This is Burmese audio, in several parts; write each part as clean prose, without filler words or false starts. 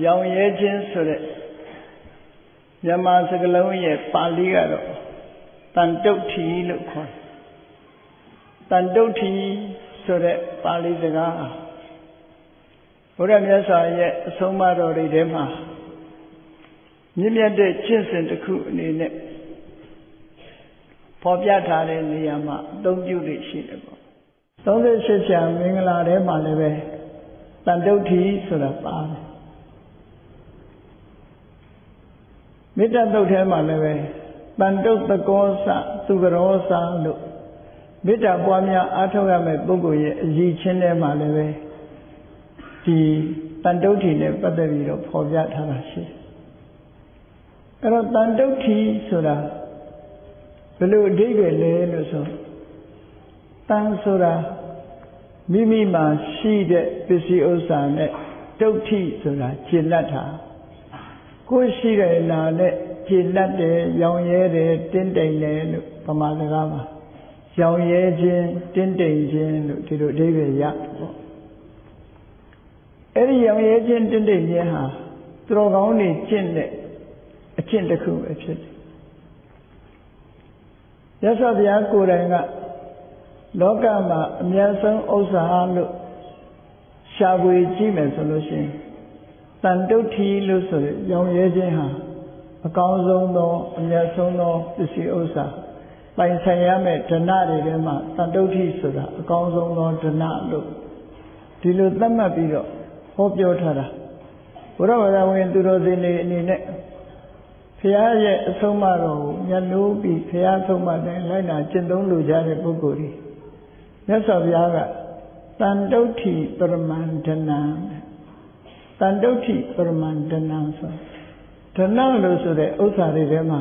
ရောင်ရဲခြင်းဆိုတဲ့မြန်မာစကားလုံးရဲ့ပါဠိကတော့တန်တုဋ္ဌိလို့ခေါ်တယ်တန်တုဋ္ဌိဆိုတဲ့ပါဠိစကားဘုရားမြတ်စွာရဲ့အဆုံးအမတော်တွေထဲမှာမြင့်မြတ်တဲ့ကျင့်စဉ်တစ်ခုအနေနဲ့ဖော်ပြထားတဲ့နေရာမှာအသုံးပြုလို့ရှိတယ်ပေါ့38ကျမ်းမင်္ဂလာထဲမှာလည်းပဲတန်တုဋ္ဌိဆိုတာပါတယ်မေတ္တာတုတ်ထဲမှာလည်းပဲတန်တုတ်သကောစသူကရောစလို့မေတ္တာပွားများအားထုတ်ရမယ့်ပုဂ္ဂိုလ်ရဲ့အရည်ချင်းထဲမှာလည်းပဲဒီတန်တုဋ္ဌိနဲ့ပတ်သက်ပြီးတော့ဖော်ပြထားတာရှိတယ်အဲ့တော့တန်တုဋ္ဌိဆိုတာဘယ်လိုအဓိပ္ပာယ်လဲလို့ဆိုတန်ဆိုတာမိမိမှာရှိတဲ့ပစ္စည်းဥစ္စာနဲ့တုဋ္ဌိဆိုတာကျင့်တတ်တာကိုယ်ရှိတဲ့နာနဲ့ကျင့်တတ်တယ်ရောင်ရဲတယ်တင်းတိမ်တယ်လို့ဗမာစကားမှာရောင်ရဲခြင်းတင်းတိမ်ခြင်းလို့ဒီလိုအဓိပ္ပာယ်ရပေါ့အဲ့ဒီရောင်ရဲခြင်းတင်းတိမ်ခြင်းဟာသူတော်ကောင်းတွေကျင့်တဲ့အကျင့်တစ်ခုပဲဖြစ်တယ်ရသော်ဘုရားကိုယ်တိုင်ကလောကမှာအများဆုံးဥစ္စာလို့ရှာဖွေကြည့်မယ်ဆိုလို့ရှိရင်တန်တုဋ္ဌိလို့ဆိုရရောင်ရဲခြင်းဟာအကောင်းဆုံးသောအမြတ်ဆုံးသောပစ္စည်းဥစ္စာပိုင်ဆိုင်ရမယ့်ဓနတွေထဲမှာတန်တုဋ္ဌိဆိုတာအကောင်းဆုံးသောဓနလို့ဒီလိုသတ်မှတ်ပြီးတော့ဟောပြောထားတာဘုရားဘာသာဝင်သူတော်စင်တွေအနေနဲ့ဘုရားရဲ့အဆုံးအမတော်ကိုမျက်နှိုးပြီးဘုရားဆုံးမတဲ့လိုက်နာကျင့်သုံးလိုကြတဲ့ပုဂ္ဂိုလ်တွေမြတ်စွာဘုရားကတန်တုဋ္ဌိပရမန္တနာတန်တုဋ္ဌိပရမန္တနာဆိုဓနလို့ဆိုတဲ့ဥစ္စာတွေထဲမှာ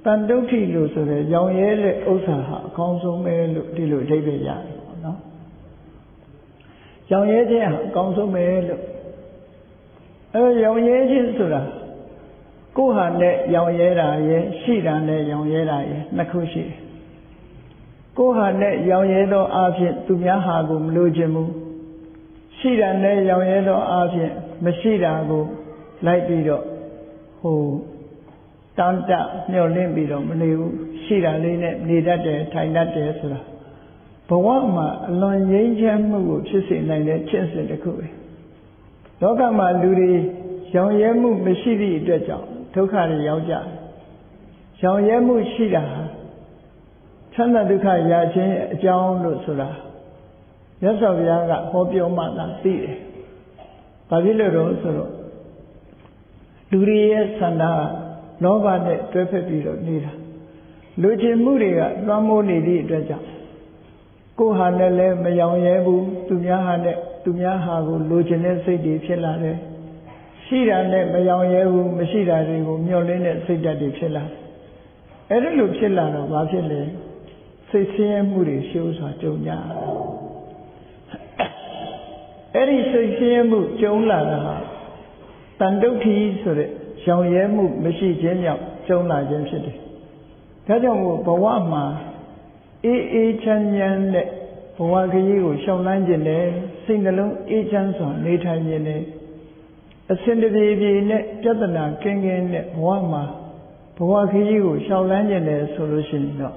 တန်တုဋ္ဌိလို့ဆိုတဲ့ရောင်ရဲတဲ့ဥစ္စာဟာအကောင်းဆုံးပဲလို့ဒီလိုအဓိပ္ပာယ်ရတယ်ပေါ့နော်ရောင်ရဲခြင်းဟာအကောင်းဆုံးပဲလို့ရောင်ရဲခြင်းဆိုတာကိုယ်ဟာနဲ့ရောင်ရဲတာရဲ့ရှိတာနဲ့ရောင်ရဲတာရဲ့နှစ်ခုရှိတယ်ကိုယ်ဟာနဲ့ရောင်ရဲသောအဖြစ်သူများဟာကိုမလိုချင်ဘူးရှိတာနဲ့ရောင်ရဲသောအဖြစ်မရှိတာကိုလိုက်ပြီးတော့တန်တမျောလင့်ပြီးတော့မနေဘူးရှိတာလေးနဲ့နေတတ်တယ်ထိုင်တတ်တယ်ဆိုတာဘဝမှာအလွန်ငြိမ်းချမ်းမှုကိုဖြစ်စေနိုင်တဲ့ကျင့်စဉ်တစ်ခုပဲလောကမှာလူတွေရောင်ရဲမှုမရှိသည့်အတွက်ကြောင့်ဒုက္ခတွေရောက်ကြတယ်ရောင်ရဲမှုရှိတာချမ်းသာဒုက္ခရခြင်းအကြောင်းလို့ဆိုတာမြတ်စွာဘုရားကဟောပြောမှသာသိတယ်။ဘာဖြစ်လို့လဲဆိုတော့လူတွေရဲ့ဆန္ဒလောဘနဲ့တွဲဖက်ပြီးတော့နေတာလူချင်မှုတွေကလွှမ်းမိုးနေသည့်အတွက်ကြောင့်ကိုယ်ဟာနဲ့လည်းမရောင်ရဲဘူးသူများဟာနဲ့သူများဟာကိုလူချင်တဲ့စိတ်တွေဖြစ်လာတယ်ရှိတာနဲ့မရောင်ရဲဘူးမရှိတာတွေကိုမျှော်လင့်တဲ့စိတ်ဓာတ်တွေဖြစ်လာအဲ့ဒါလိုဖြစ်လာတော့ဘာဖြစ်လဲစိတ်ဆင်းရဲမှုတွေရှုပ်စွာကြုံကြအဲ့ဒီစိတ်ဆင်းရဲမှုကြုံလာတာဟာတန်တုဋ္ဌိဆိုတဲ့ရောင်ရဲမှုမရှိခြင်းကြောင့်ကြုံလာခြင်းဖြစ်တယ်ဒါကြောင့်မို့ဘဝမှာအေးအေးချမ်းချမ်းနဲ့ဘဝခရီးကိုရှောင်လန်းခြင်းနဲ့စိတ်နှလုံးအေးချမ်းစွာနေထိုင်ခြင်းနဲ့အစဉ်တပြေပြေနဲ့ပြဿနာကင်းကင်းနဲ့ဘဝမှာဘဝခရီးကိုရှောင်လန်းခြင်းနဲ့ဆိုလို့ရှိရင်တော့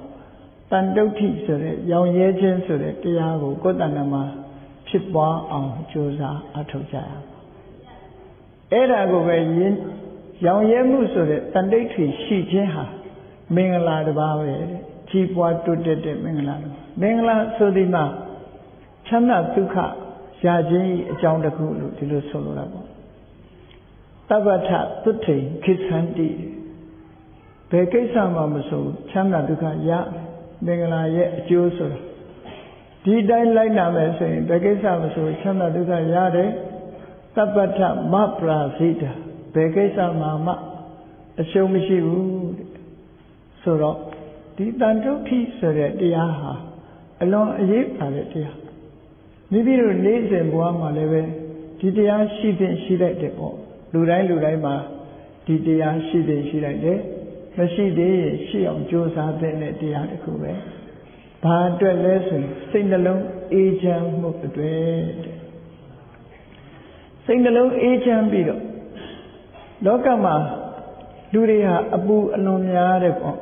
တန်တုဋ္ဌိဆိုတဲ့ရောင်ရဲခြင်းဆိုတဲ့တရားကိုကိုယ်တဏ္ဍာမှာဖြစ်ပွားအောင်ကြိုးစားအထောက်ကြရအောင်အဲ့ဒါကိုပဲရောင်ရဲမှုဆိုတဲ့တန်တိဋ္ဌိရှိခြင်းဟာမင်္ဂလာတစ်ပါးပဲကြီးပွားတိုးတက်တဲ့မင်္ဂလာတစ်ပါးမင်္ဂလာဆိုဒီမှာချမ်းသာဒုက္ခရခြင်းအကြောင်းတစ်ခုလို့ဒီလိုဆိုလိုတာပေါ့တပ္ပထသုထိန်ခိသန္တိဘယ်ကိစ္စမှမဆိုချမ်းသာဒုက္ခရမင်္ဂလာရဲ့အကျိုးဆိုတာဒီတိုင်းလိုက်နာမယ်ဆိုရင်ဘယ်ကိစ္စမဆိုချမ်းသာဒုက္ခရတယ်တပ္ပထမပရာဇိတာဘယ်ကိစ္စမှအရှုံးမရှိဘူးဆိုတော့ဒီတန်တုဋ္ဌိဆိုတဲ့တရားဟာအလွန်အရေးပါတဲ့တရားမိမိတို့နေ့စဉ်ဘဝမှာလည်းပဲဒီတရားရှိတဲ့ရှိလိုက်တယ်ပေါ့လူတိုင်းမှာဒီတရားရှိတဲ့ရှိလိုက်တယ်မရှိသေးရင်ရှိအောင်ကြိုးစားတဲ့တရားတစ်ခုပဲဘာအတွက်လဲဆိုရင်စိတ်နှလုံးအေးချမ်းမှုအတွက် စိတ်နှလုံးအေးချမ်းပြီးတော့လောကမှာလူတွေဟာအပူအလွန်များတဲ့ပေါ့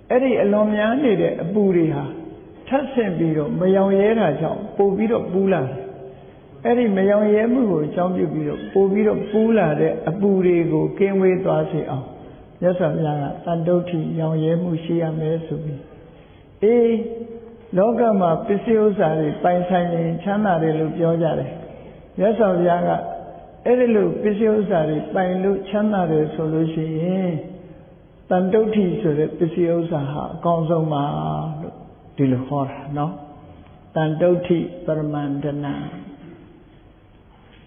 အဲ့ဒီအလွန်များနေတဲ့အပူတွေဟာထပ်ဆင့်ပြီးတော့မယောင်ရဲတာကြောင့်ပို့ပြီးတော့ပူးလာတယ်အဲ့ဒီမယောင်ရဲမှုကိုအကြောင်းပြုပြီးတော့ပို့ပြီးတော့ပူးလာတဲ့အပူတွေကိုကင်းဝေးသွားစေအောင်မြတ်စွာဘုရားကတန်တုဋ္ဌိရောင်ရဲမှုရှိရမယ်ဆိုပြီးလောကမှာပစ္စည်းဥစ္စာတွေပိုင်ဆိုင်ရင်ချမ်းသာတယ်လို့ပြောကြတယ်မြတ်စွာဘုရားကအဲ့ဒီလိုပစ္စည်းဥစ္စာတွေပိုင်လို့ချမ်းသာတယ်ဆိုလို့ရှိရင်တန်တုဋ္ဌိဆိုတဲ့ပစ္စည်းဥစ္စာဟာအကောင်းဆုံးပါလို့ဒီလိုဟောတာနော်တန်တုဋ္ဌိပရမန္တနာ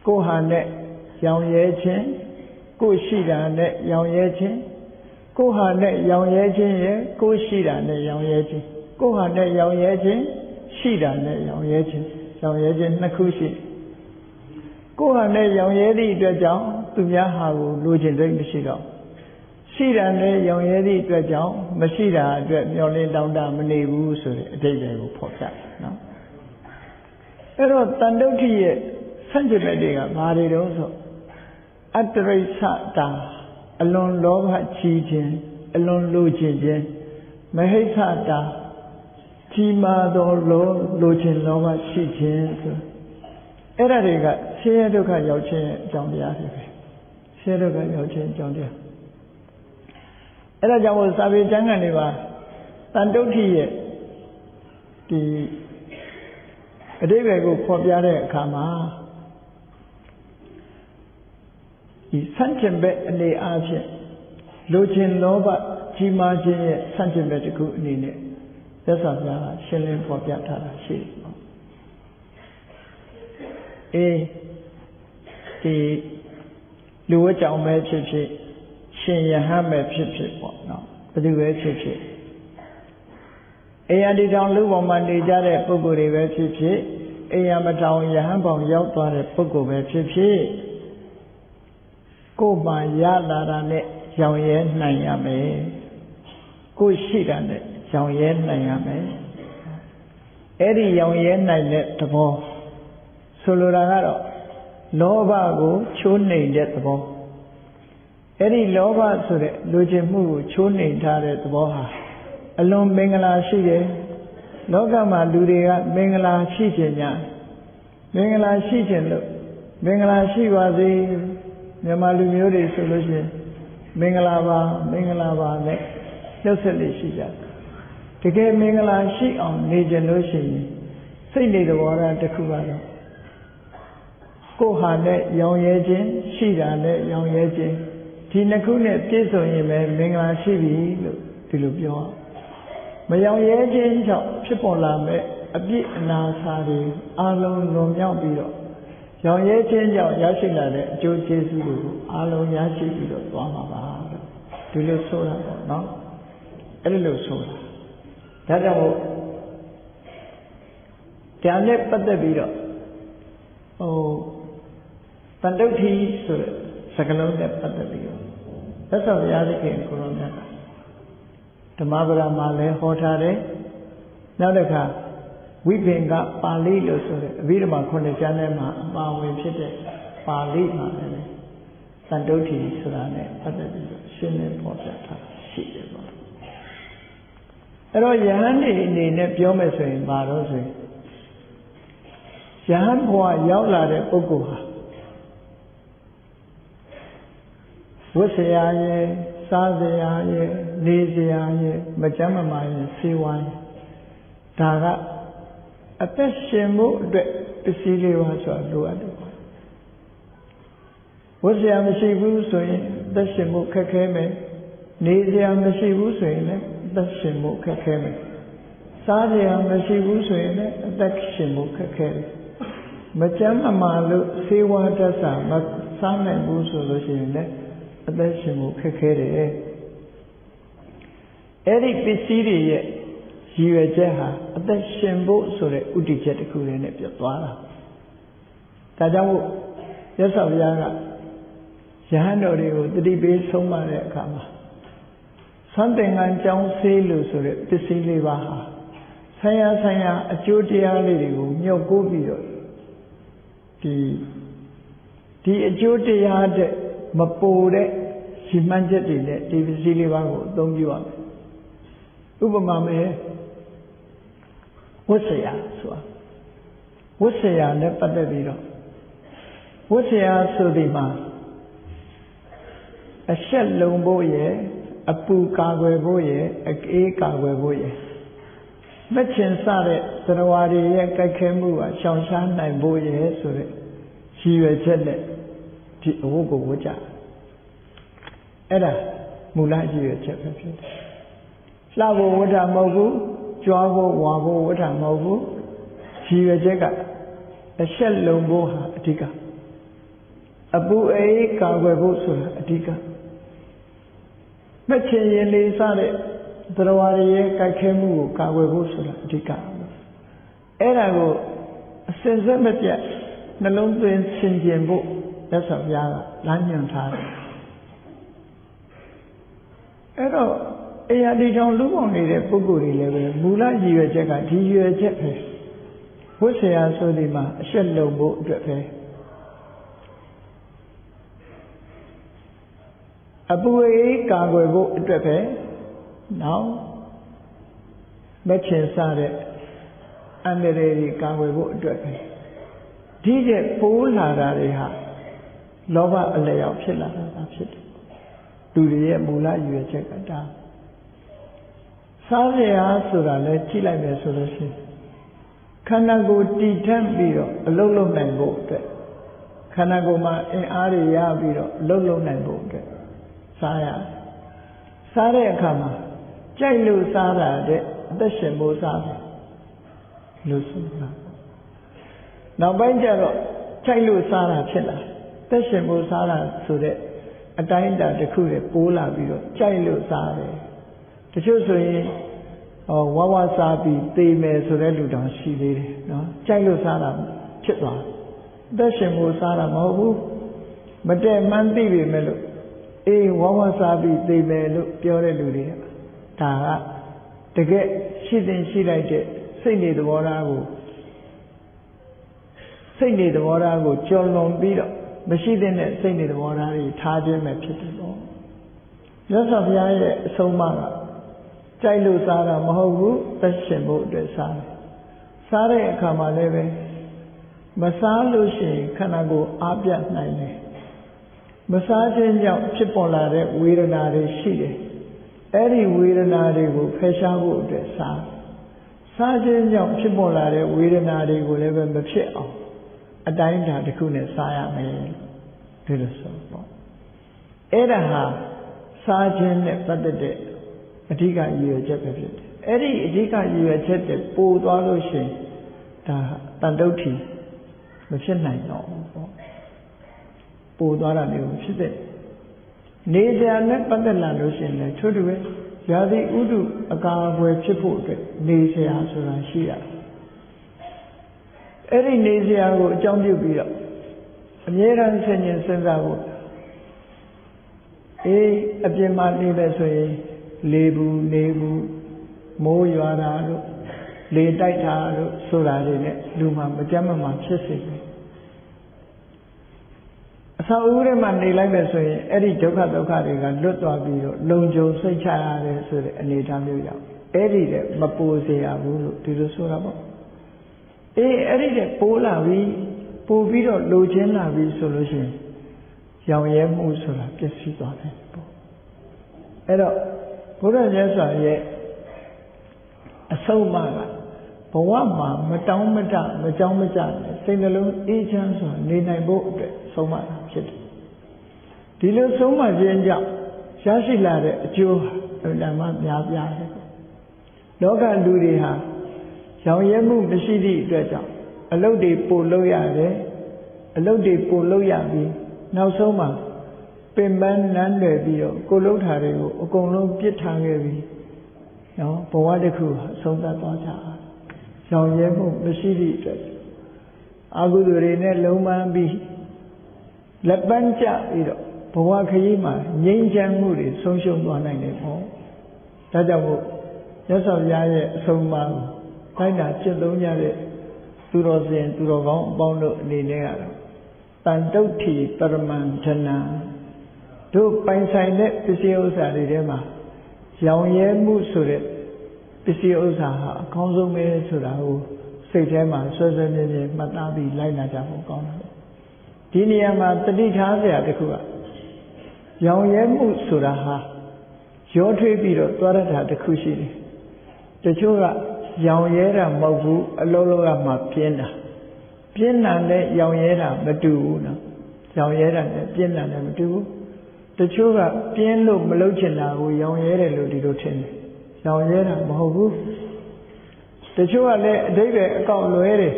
ကိုဟာနဲ့ရောင်ရဲခြင်းကိုရှိတာနဲ့ရောင်ရဲခြင်းကိုဟာနဲ့ရောင်ရဲခြင်းရဲ့ကိုရှိတာနဲ့ရောင်ရဲခြင်းကိုဟာနဲ့ရောင်ရဲခြင်းရှိတာနဲ့ရောင်ရဲခြင်းနှစ်ခုရှိကိုဟာနဲ့ရောင်ရဲသည့်အတွက်ကြောင့်သူများဟာကိုလိုချင်စိတ်မရှိတော့ရှိတာနဲ့ရောင်ရဲသည့်အတွက်ကြောင့်မရှိတာအတွက်မျောလင်းတောင်းတမနေဘူးဆိုတဲ့အဓိပ္ပာယ်ကိုဖော်ပြတယ်နော်အဲ့တော့တန်တုဋ္ဌိရဲ့ဆန့်ကျင်ဘက်တွေကဘာတွေတုံးဆိုအတ္တရိစ္ဆတာအလွန်လောဘကြီးခြင်းအလွန်လိုချင်ခြင်းမဟိစ္ဆတာကြီးမားသောလိုချင်လောဘရှိခြင်းဆိုအဲ့ဒါတွေကဆင်းရဲဒုက္ခရောက်ခြင်းအကြောင်းတရားတွေပဲဆင်းရဲဒုက္ခရောက်ခြင်းအကြောင်းတရားအဲ့ဒါကြောင့်စာပေကျမ်းဂန်တွေပါတန်တုဋ္ဌိရဲ့ဒီအဓိပ္ပာယ်ကိုဖော်ပြတဲ့အခါမှာဒီဆန့်ကျင်ဘက်အနေအားဖြင့်လိုချင်လောဘကြီးမားခြင်းရဲ့ဆန့်ကျင်ဘက်တစ်ခုအနေနဲ့သက်သာပြားရှင်းလင်းဖော်ပြထားတာရှိတယ်ပေါ့ဒီလူဝတ်ကြောင့်ပဲဖြစ်ဖြစ်ရှင်ယဟန်ပဲဖြစ်ဖြစ်ပေါ့နော်ဘယ်သူပဲဖြစ်ဖြစ်အိယာဒီတောင်လူပေါ်မှာနေကြတဲ့ပုဂ္ဂိုလ်တွေပဲဖြစ်ဖြစ်အိယာမတောင်ယဟန်ပေါင်ရောက်သွားတဲ့ပုဂ္ဂိုလ်ပဲဖြစ်ဖြစ်ကိုယ်မှရလာတာနဲ့ရောင်ရဲနိုင်ရမယ်ကိုယ်ရှိတာနဲ့ရောင်ရဲနိုင်ရမယ်အဲ့ဒီရောင်ရဲနိုင်တဲ့သဘောဆိုလိုတာကတော့လောဘကိုချိုးနှိမ်တဲ့သဘောအဲ့ဒီလောဘဆိုတဲ့လူချင်မှုကိုချိုးနှိမ်ထားတဲ့သဘောဟာအလွန်မင်္ဂလာရှိတယ်လောကမှာလူတွေကမင်္ဂလာရှိခြင်းညာမင်္ဂလာရှိခြင်းလို့မင်္ဂလာရှိပါစေမြန်မာလူမျိုးတွေဆိုလို့ရှိရင်မင်္ဂလာပါနဲ့နှုတ်ဆက်လေးရှိကြတကယ်မင်္ဂလာရှိအောင်နေကြလို့ရှိရင်စိတ်နေသဘောထားတစ်ခုကတော့ကိုယ်ဟာနဲ့ရောင်ရဲခြင်းရှိတာနဲ့ရောင်ရဲခြင်းဒီနှစ်ခုနဲ့ပြည့်စုံရင်ပဲမင်္ဂလာရှိပြီလို့ဒီလိုပြောမရောင်ရဲခြင်းကြောင့်ဖြစ်ပေါ်လာမဲ့အပြစ်အနာစာတွေအလုံးလွန်မြောက်ပြီးတော့ရောင်ရဲခြင်းကြောင့်ရရှိလာတဲ့အကျိုးကျေးဇူးတွေကိုအလုံးရရှိပြီးတော့သွားမှာပါလို့ဒီလိုဆိုတာပေါ့နော်အဲ့ဒီလိုဆိုတာဒါကြောင့်တရားနဲ့ပတ်သက်ပြီးတော့တန်တုဋ္ဌိဆိုတဲ့စကားလုံးနဲ့ပတ်သက်ပြီးတော့သက်ဆောင်ရသခင်ကိုရောမြတ်ဓမ္မပဒမှာလည်းဟောထားတယ်နောက်တစ်ခါဝိပင်္ဂပါဠိလို့ဆိုတဲ့အဘိဓမ္မာ9ကျမ်းထဲမှာအပါဝင်ဖြစ်တဲ့ပါဠိမှာလည်းတန်တုဋ္ဌိဆိုတာနဲ့ပတ်သက်ပြီးတော့ရှင်းလင်းဖော်ပြထားရှိတယ်ပေါ့အဲ့တော့ယဟန်နေအနေနဲ့ပြောမယ်ဆိုရင်ဘာလို့ဆိုရင်ယဟန်ဘဝရောက်လာတဲ့ပုဂ္ဂိုလ်ဟာဝတ်စရာရဲ့စားစရာရဲ့နေစရာရဲ့မကျမ်းမမာရဲ့စေဝါရဲ့ဒါကအသက်ရှင်ဖို့အတွက်ပစ္စည်းလေးပါဆိုတာလိုအပ်တယ်ဝတ်စရာမရှိဘူးဆိုရင်အသက်ရှင်ဖို့ခက်ခဲမယ်နေစရာမရှိဘူးဆိုရင်လည်းအသက်ရှင်ဖို့ခက်ခဲမယ်စားစရာမရှိဘူးဆိုရင်လည်းအသက်ရှင်ဖို့ခက်ခဲတယ်မကျမ်းမမာလို့စေဝါတတ်စာမစားနိုင်ဘူးဆိုလို့ရှိရင်လည်းအသက်ရှင်ဖို့ခက်ခဲတယ်အဲ့ဒီပစ္စည်းတွေရဲ့ရည်ရွယ်ချက်ဟာအသက်ရှင်ဖို့ဆိုတဲ့ဥတည်ချက်တစ်ခုနဲ့ပြတ်သွားတာဒါကြောင့်ရသော်ဘုရားကယဟန်တော်တွေကိုတတိပေးဆုံးမတဲ့အခါမှာသံသင်္ကန်းကြောင်းဆေးလို့ဆိုတဲ့ပစ္စည်းလေးပါဟာဆိုင်ရာအကျိုးတရားလေးတွေကိုမြုပ်ကိုးပြီးတော့ဒီ ဒီအကျိုးတရားတဲ့မပိုတဲ့ရှိမှန်းချက်တွေနဲ့ဒီပစ္စည်းလေးပါးကိုအသုံးပြုရမယ်ဥပမာမယ်ဝတ်ဆရာဆိုတာဝတ်ဆရာနဲ့ပတ်သက်ပြီးတော့ဝတ်ဆရာဆိုဒီမှာအဆက်လုံးဖို့ရဲ့အပူကာကွယ်ဖို့ရဲ့အအေးကာကွယ်ဖို့ရဲ့မချင်စတဲ့သရဝါတွေရဲ့ကြိုက်ခဲမှုကရှောင်ရှားနိုင်ဖို့ရဲ့ဆိုတဲ့ရည်ရွယ်ချက်နဲ့ဒီအဝတ်ကိုဝတ်ကြအဲ့ဒါမူလရည်ရွယ်ချက်ပဲဖြစ်တယ်လှဖို့ဝတ်တာမဟုတ်ဘူးကြွားဖို့ဝါဖို့ဝတ်တာမဟုတ်ဘူးရည်ရွယ်ချက်ကအဆက်လုံးဖို့ဟာအဓိကအပူအေးကာကွယ်ဖို့ဆိုတာအဓိကမချင်ရင်လေးစတဲ့သရဝါတွေရဲ့ကြိုက်ခဲမှုကိုကာကွယ်ဖို့ဆိုတာအဓိကအဲ့ဒါကိုအစင်စက်မပြတ်နှလုံးသွင်းဆင်ခြင်ဖို့လက်ဆောင်ပြားကလမ်းညွှန်ထားတယ်အဲ့တော့အရာဒီကြောင့်လူပေါင်းနေတဲ့ပုဂ္ဂိုလ်တွေလည်းပဲမူလရည်ရွယ်ချက်ကဒီရည်ရွယ်ချက်ပဲဝိဆရာဆိုဒီမှာအရှက်လုံဖို့အတွက်ပဲအပူအေးကာကွယ်ဖို့အတွက်ပဲနောက်မချင်စားတဲ့အန္တရာယ်တွေကာကွယ်ဖို့အတွက်ပဲဒီတဲ့ပိုးလာတာတွေဟာလောဘအလျောက်ဖြစ်လာတာဖြစ်တယ်လူတွေရဲ့မူလရည်ရွယ်ချက်ကဒါစားစရာဆိုတာလည်းကြည့်လိုက်မယ်ဆိုလို့ရှိရင်ခန္ဓာကိုယ်တည်ထက်ပြီးတော့အလုံးလုံးနိုင်ဖို့အတွက်ခန္ဓာကိုယ်မှာအင်အားတွေရပြီးတော့အလုံးလုံးနိုင်ဖို့အတွက်စားရစားတဲ့အခါမှာကြိုက်လို့စားတာတဲ့အသက်ရှင်ဖို့စားတယ်လို့ဆိုတာနောက်ပိုင်းကျတော့ကြိုက်လို့စားတာဖြစ်လာသက်ရှင်ဖို့စားတာဆိုတဲ့အတိုင်းအတာတစ်ခုနဲ့ပိုးလာပြီးတော့ကြိုက်လို့စားတယ်တချို့ဆိုရင်ဝဝစားပြီးသေမယ်ဆိုတဲ့လူတောင်ရှိသေးတယ်နော်ကြိုက်လို့စားတာဖြစ်သွားသက်ရှင်ဖို့စားတာမဟုတ်ဘူးမတည့်မှန်းသိပြီမဲ့လို့အေးဝဝစားပြီးသေမယ်လို့ပြောတဲ့လူတွေကဒါကတကယ်ရှိတင်ရှိလိုက်တဲ့စိတ်နေသဘောထားကိုကျော်လွန်ပြီးတော့မရှိတဲ့စိတ်နေသဘောထားတွေထားခြင်းပဲဖြစ်တယ်ပေါ့မြတ်စွာဘုရားရဲ့အဆုံးအမကကြိုက်လို့စားတာမဟုတ်ဘူးသက်ရှင်ဖို့အတွက်စားတယ်စားတဲ့အခါမှာလည်းပဲမစားလို့ရှိရင်ခန္ဓာကိုယ်အားပြတ်နိုင်တယ်မစားခြင်းကြောင့်ဖြစ်ပေါ်လာတဲ့ဝေဒနာတွေရှိတယ်အဲ့ဒီဝေဒနာတွေကိုဖယ်ရှားဖို့အတွက်စားခြင်းကြောင့်ဖြစ်ပေါ်လာတဲ့ဝေဒနာတွေကိုလည်းပဲမဖြစ်အောင်အတိုင်းအတာတစ်ခုနဲ့စားရမယ်ဒီလိုဆိုပေါ့အဲ့ဒါဟာစားခြင်းနဲ့ပတ်သက်တဲ့အဓိကရည်ရွယ်ချက်ပဲဖြစ်တယ်အဲ့ဒီအဓိကရည်ရွယ်ချက်တွေပို့သွားလို့ရှိရင်ဒါတန်တုဋ္ဌိမဖြစ်နိုင်တော့ဘူးပေါ့ပို့သွားတာမျိုးဖြစ်တဲ့နေကြနဲ့ပတ်သက်လာလို့ရှိရင်လည်းထို့တူပဲရာသီဥတုအကာအကွယ်ဖြစ်ဖို့အတွက်နေစရာဆိုတာရှိရတယ်အဲ့ဒီနေစရာကိုအကြောင်းပြုပြီးတော့အမြဲတမ်းဆင်ញင်စဉ်းစားဖို့အေးအပြင်မှာနေမယ်ဆိုရင်လေဘူးနေဘူးမိုးရွာတာတို့လေတိုက်တာတို့ဆိုတာတွေနဲ့လူမှမကြမ်းမမှဖြစ်စေတယ်အဆောက်အဦထဲမှာနေလိုက်မယ်ဆိုရင်အဲ့ဒီဒုက္ခတွေကလွတ်သွားပြီးတော့လုံခြုံစိတ်ချရတယ်ဆိုတဲ့အနေအထားမျိုးရောက်အဲ့ဒီတဲ့မပိုစေရဘူးလို့ဒီလိုဆိုတာပေါ့အေးအဲ့ဒီတဲ့ပိုးလာပြီးပို့ပြီးတော့လိုချင်လာပြီးဆိုလို့ရှိရင်ရောင်ရဲမှုဆိုတာပျက်စီးသွားတယ်ပေါ့အဲ့တော့ဘုရားမြတ်စွာရဲ့အဆုံးအမကဘဝမှာမတောင်းမတမကြောင်းမကြနဲ့စိတ်နှလုံးအေးချမ်းစွာနေနိုင်ဖို့အတွက်ဆုံးမတာဖြစ်တယ်ဒီလိုဆုံးမခြင်းကြောင့်ရရှိလာတဲ့အကျိုးအမှန်မှများပြားတယ်လောကလူတွေဟာရောင်ရဲမှုမရှိသည့်အတွက်ကြောင့်အလုပ်တွေပို့လုပ်ရတယ်အလုပ်တွေပို့လုပ်ရပြီးနောက်ဆုံးမှာပင်ပန်းနန်းလွယ်ပြီးတော့ကိုလှုပ်ထားတွေကိုအကုန်လုံးပြစ်ထားခဲ့ပြီးနော်ဘဝတစ်ခုအဆုံးသတ်သွားကြရောင်ရဲမှုမရှိသည့်အတွက်အကုသိုလ်တွေနဲ့လုံးပန်းပြီးလက်ပန်းကျပြီးတော့ဘဝခရီးမှာငြိမ်းချမ်းမှုတွေဆုံးရှုံးသွားနိုင်တယ်ပေါ့ဒါကြောင့်မို့မြတ်စွာဘုရားရဲ့အဆုံးအမကိုတိုင်းတာကျင့်သုံးကြတဲ့သူတော်စင်သူတော်ကောင်းအပေါင်းတို့အနေနဲ့ကတော့ Tantuti Paramantana Do Painsaine Pisiosa Ridema Yaoye Musure Pisiosa Consume Surau Sitema Sosane Matabi Laina Jamu Kona Diniama Taditazia Dekua Yaoye Musuraha Yotri Biro Torata de Kushi The Chura Yaoyera Mogu Alologa Mapiena Piena le Yaoyera Madu Yaoyera Piena Madu The Chura Pieno Melochina who Yaoyera Ludidotin Yaoyera Mogu The Chura le David Account Loere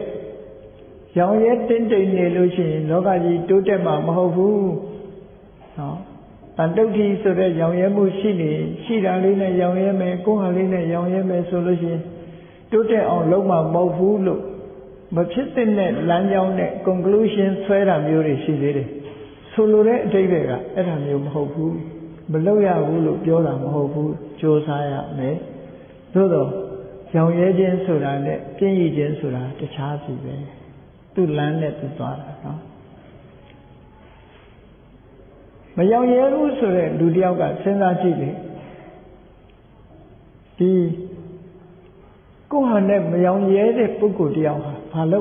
Yaoyet Tinte Neluchin Logaji Totema Mogu Tantuti so that Yaoyemu Shini, Shiralina Yaoyeme, Kuhalina Yaoyeme solution, Tote on Loma Mofu, but sitting net Lanyone conclusion, Swera Muri Shiri. Solure Davega, Eramum Hofu, Beloya Hulu, Joram Hofu, Josiah Me, Dodo, Yaoyedian Sura, Pian Sura, the Chasi, to land at the Dwara. Mayayeru Sure, Ludiaga, Senda Chili. The Kohane Mayaye Pukudiaha, Palo,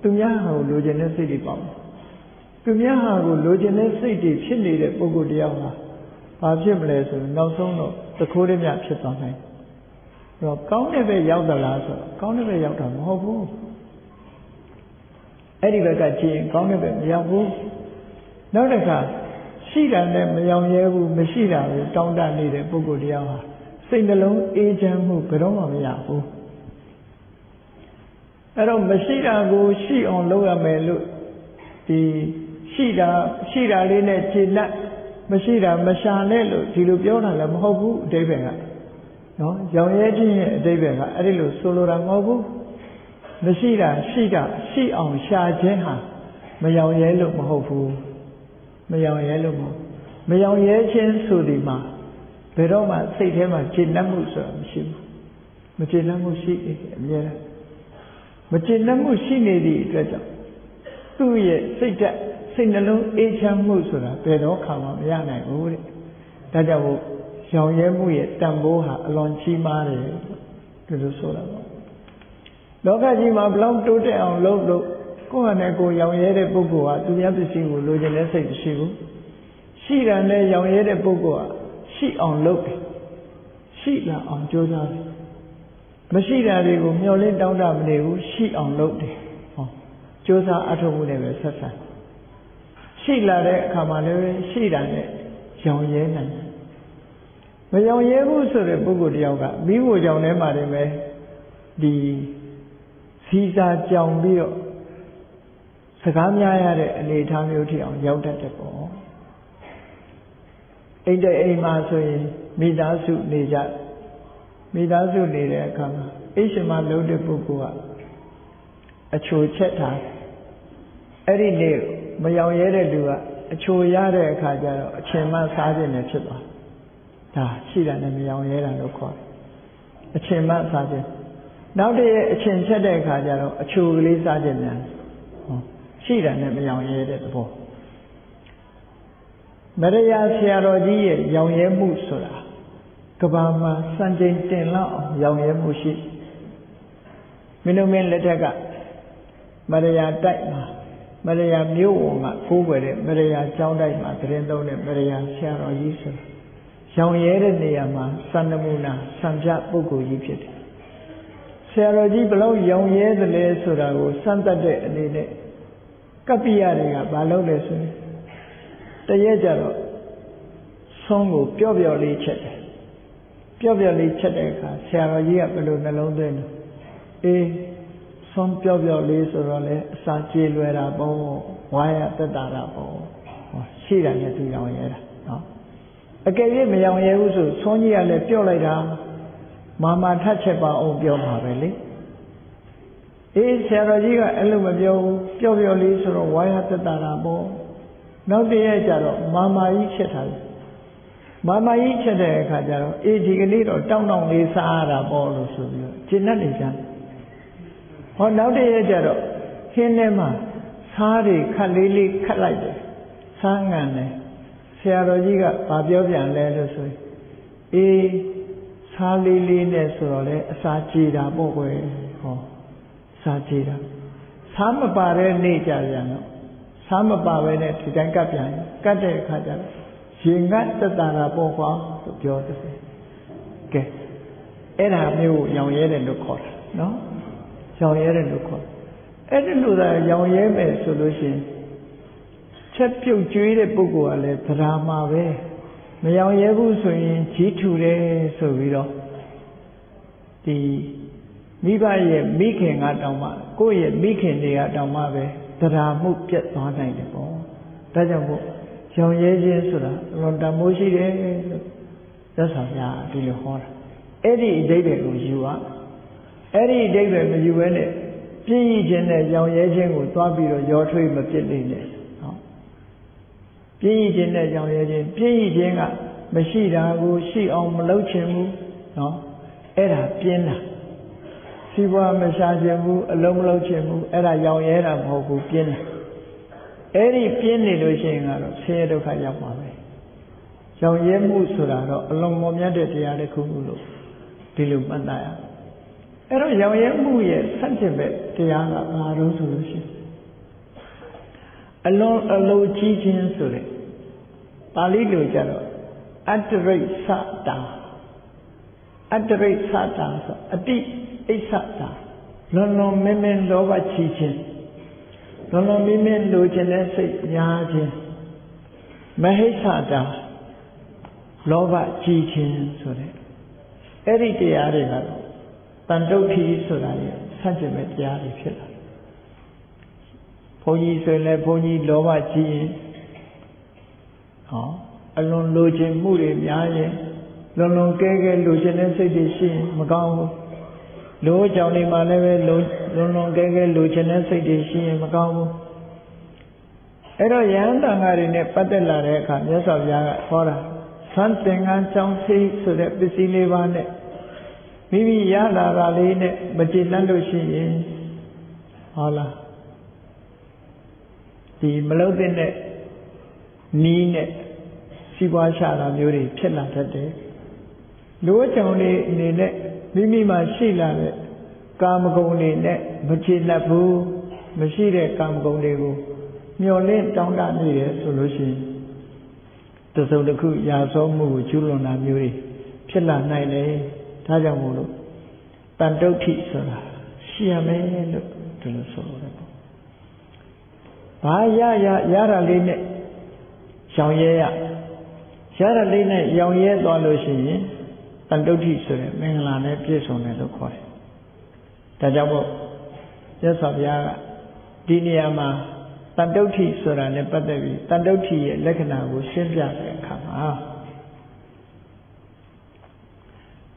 Tumiaha, Lugene City Bomb. Tumiaha, Lugene City, Chili, the Pukudiaha, Pajimles, no sono, the Kodimia Chitan. No, County Yauda Lazo, County Yauda, Hobu. Edivagachi, County Yabu. No, the car. Shira ne Mayayebu, Meshira, Tonda needed Pugudiaha. Sing alone, agent who Peroma Yahu. I don't Meshira go, she on Lower Melu. The Shira Lene China, Meshira, Mashanelo, Tilupiona, Lamhobu, Devega. No, Yaoyeji, Devega, Arilu, Solora Mobu. Meshira, Shira, she on Shajeha, Mayayelu Mahofu. Mayayelumo. Mayayechin Sudima. Peroma, say him a Chinamusa, Shim. Machinamushi, Mera. Machinamushi, Nedi, Treasure. 2 years, say that, sing alone, Asian Musura, Pero Kama, Yana, Uri. Tajabu, Xiaoyemuye, Tamboha, Alonchi Mare, to the Sola. Logajima belong to the on low. Kohane Yaoyere Bogua, to the other single, Logene said Shivu. She ran there Yaoyere Bogua, she on Loke, she la on Joseph. Mashida Rigo, Mule down Damu, she on Loke. Joseph Atomu never suffer. She la de Kamale, she ran it, Yaoyena. But Yaoyebu so the Bogu Yoga, Bibu Yaonemare, the Caesar Jambio. Sagamia and the Tamuti on Yautapo. In the Amaso, Midasu Nija, Midasu Nija Kama, Ishima loaded Bukua, a true cheta. Every day, Mayayere Dua, a true Yare Kaja, a Chema Sergeant and Chiba. Ta, Shida and Mayayera no call. A Chema Sergeant. Now they a Chinchede Kaja, a true release sergeant. Shira never young yet at the ball. Maria Siaroji, young Yemusura. Kabama, Sanjay Tenla, young Yemushi. Minumen Letega. Maria Daima. Maria Muoma, Kuwere, Maria Chaudaima, Trendo, Maria Siaroji. Young Yereneyama, Sanamuna, Sanja Buku Yipit. Siaroji below young Yedele Sura, Santa de Capiaria, Balores, the Yajaro, Songo, Piovio Chet, Piovio Cheteca, Sarah Yia below Melodin, some Piovio Lisorole, Sachi Luera Bo, Waya the Darabo, Shira to Yawera. Again, Yawu, Sonia Le Pioleda, Mama Tacheba o Bioma Valley. Sarah Yiga Elumio, Piovio Lisor, Waya the Darabo. Now the Ejaro, Mama Ichetal. Mama Ichede Kajaro, Ejiganito, down on the Sahara ball of Subio, Chinanijan. Or now the Ejaro, Hinema, စားတွေခတ်လေးလေးခတ်လိုက်တယ်စားငံတယ်ဆရာတော်ကြီးကဗာပြောပြန်လဲလို့ဆိုရင်အေးစားလေးလေးနဲ့ဆိုတော့လေအစာကြေတာပေါ့ကွယ်ဟောစားကြေတာစားမပါတဲ့နေ့ကြပြန်တော့စားမပါပဲနဲ့ဒီတိုင်းကပ်ပြန်ကတ်တဲ့အခါကျတော့ရင်ငတ်တက်တာပေါ့ကွာလို့ပြောတယ်ကဲအဲ့ဒါမျိုးရောင်ရဲတယ်လို့ခေါ်တာနော်ရောင်ရဲတယ်လို့ခေါ်အဲ့ဒီလိုသာရောင်ရဲမယ်ဆိုလို့ရှိရင်ချက်ပြုတ်ကျွေးတဲ့ပုဂ္ဂိုလ်ကလည်းသဒ္ဓါမှာပဲမရောင်ရဲဘူးဆိုရင်ကြီးထူတယ်ဆိုပြီးတော့ဒီမိဘရဲ့မိခင်ကတောင်မှကိုယ့်ရဲ့မိခင်တွေကတောင်မှပဲသဒ္ဓါမှုပြတ်သွားနိုင်တယ်ပေါ့ဒါကြောင့်မို့ရောင်ရဲခြင်းဆိုတာလွန်တမိုးရှိတယ်လို့သက်ဆောင်ရဒီလိုဟောတာအဲ့ဒီအဓိပ္ပာယ်ကိုယူရအဲ့ဒီအဓိပ္ပာယ်မယူဘဲနဲ့ပြည့်ရခြင်းနဲ့ရောင်ရဲခြင်းကိုသွားပြီးတော့ရောထွေးမပြစ်နိုင်နဲ့နော်ပြည့်ရခြင်းနဲ့ရောင်ရဲခြင်းပြည့်ရခြင်းကမရှိတာကိုရှိအောင်မလုပ်ချင်ဘူးနော်အဲ့ဒါပြင်းတာစီးပွားမရှာချင်ဘူးအလုံးမလုပ်ချင်ဘူးအဲ့ဒါရောင်ရဲတာမဟုတ်ဘူးပြင်းတာအဲ့ဒီပြင်းနေလို့ရှိရင်ကတော့ဆင်းရဲဒုက္ခရောက်ပါပဲရောင်ရဲမှုဆိုတာတော့အလုံးမော်မြတ်တဲ့တရားတစ်ခုလို့ဒီလိုမှတ်သားရအဲ့တော့ရောင်ရဲမှုရဲ့ဆန့်ကျင်ဘက်တရားကဘာလို့ဆိုလို့ရှိရင်အလိုကြီးခြင်းဆိုတဲ့ပါဠိလိုကြတော့အတ္တရိစ္ဆတာအတ္တရိစ္ဆတာဆိုအတိအိစ္ဆတာလွန်လွန်မင်းမင်းလောဘကြီးခြင်းလွန်လွန်မင်းမင်းလိုချင်တဲ့စိတ်များခြင်းမဟိစ္ဆတာလောဘကြီးခြင်းဆိုတဲ့အဲ့ဒီတရားတွေကတော့တန်တုဋ္ဌိဆိုတာလေဆန့်ကျင်မဲ့တရားတွေဖြစ်လာတယ်ဘုန်းကြီးဆိုရင်လည်းဘုန်းကြီးလောဘကြီးရင်ဟောအလွန်လိုချင်မှုတွေများရင်လွန်လွန်ကဲကဲလိုချင်တဲ့စိတ်တွေရှိရင်မကောင်းဘူးလိုကြောင့်ဒီမှာလည်းပဲလွန်လွန်ကဲကဲလိုချင်တဲ့စိတ်တွေရှိရင်မကောင်းဘူးအဲ့တော့ယဟန်တန်ဃာတွေနဲ့ပတ်သက်လာတဲ့အခါမြတ်စွာဘုရားကဟောတာသံသင်္ကန်းကြောင့်စိတ်ဆိုတဲ့ပစ္စည်းလေးပါးနဲ့မိမိရလာတာလေးနဲ့မတည်လန့်လို့ရှိရင်ဟောလားဒီမလုံးတဲ့နီးနဲ့စီးပွားရှာတာမျိုးတွေဖြစ်လာတတ်တယ်လိုကြောင့်လေးအနေနဲ့မိမိမှာရှိလာတဲ့ကာမဂုဏ်တွေနဲ့မတည်လန့်ဘူးမရှိတဲ့ကာမဂုဏ်တွေကိုမျောလင့်တောင်းတနေတယ်ဆိုလို့ရှိရင်တစုံတစ်ခုရာဇောမှုကိုကျူးလွန်တာမျိုးတွေဖြစ်လာနိုင်တယ်ဒါကြောင့်မို့လို့တန်တုဋ္ဌိဆိုတာရှိရမယ်လို့ဒီလိုဆိုရတယ်ပေါ့ဘာရတာလေးနဲ့ရောင်ရဲရတာလေးနဲ့ရောင်ရဲသွားလို့ရှိရင်တန်တုဋ္ဌိဆိုတဲ့မင်္ဂလာနဲ့ပြည့်စုံတယ်လို့ခေါ်တယ်ဒါကြောင့်မို့မြတ်စွာဘုရားကဒီနေရာမှာတန်တုဋ္ဌိဆိုတာနဲ့ပတ်သက်ပြီးတန်တုဋ္ဌိရဲ့လက္ခဏာကိုရှင်းပြတဲ့အခါမှာ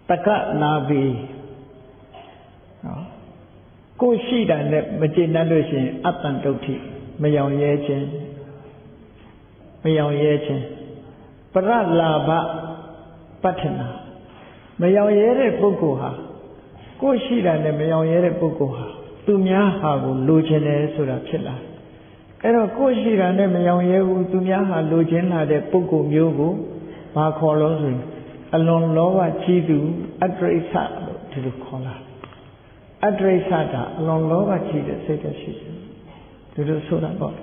တက္ကနာဘီနော်ကိုရှိတာနဲ့မကျေနပ်လို့ရှိရင်အတ္တန်တုဋ္ဌိမယောင်ရဲခြင်းပရလာဘပဋ္ဌနာမယောင်ရဲတဲ့ပုဂ္ဂိုလ်ဟာကိုရှိတာနဲ့မယောင်ရဲတဲ့ပုဂ္ဂိုလ်ဟာသူများဟာကိုလိုချင်တယ်ဆိုတာဖြစ်လာအဲ့တော့ကိုရှိတာနဲ့မယောင်ရဲဘူးသူများဟာလိုချင်လာတဲ့ပုဂ္ဂိုလ်မျိုးကိုဘာခေါ်လို့ဆိုရင်အလွန်လောဘကြီးသူအတ္တရိစ္ဆလို့ဒီလိုခေါ်လာအတ္တရိစ္ဆတာအလွန်လောဘကြီးတဲ့စိတ်ဓာတ်ရှိတယ်ဒီလိုဆိုတာပေါ့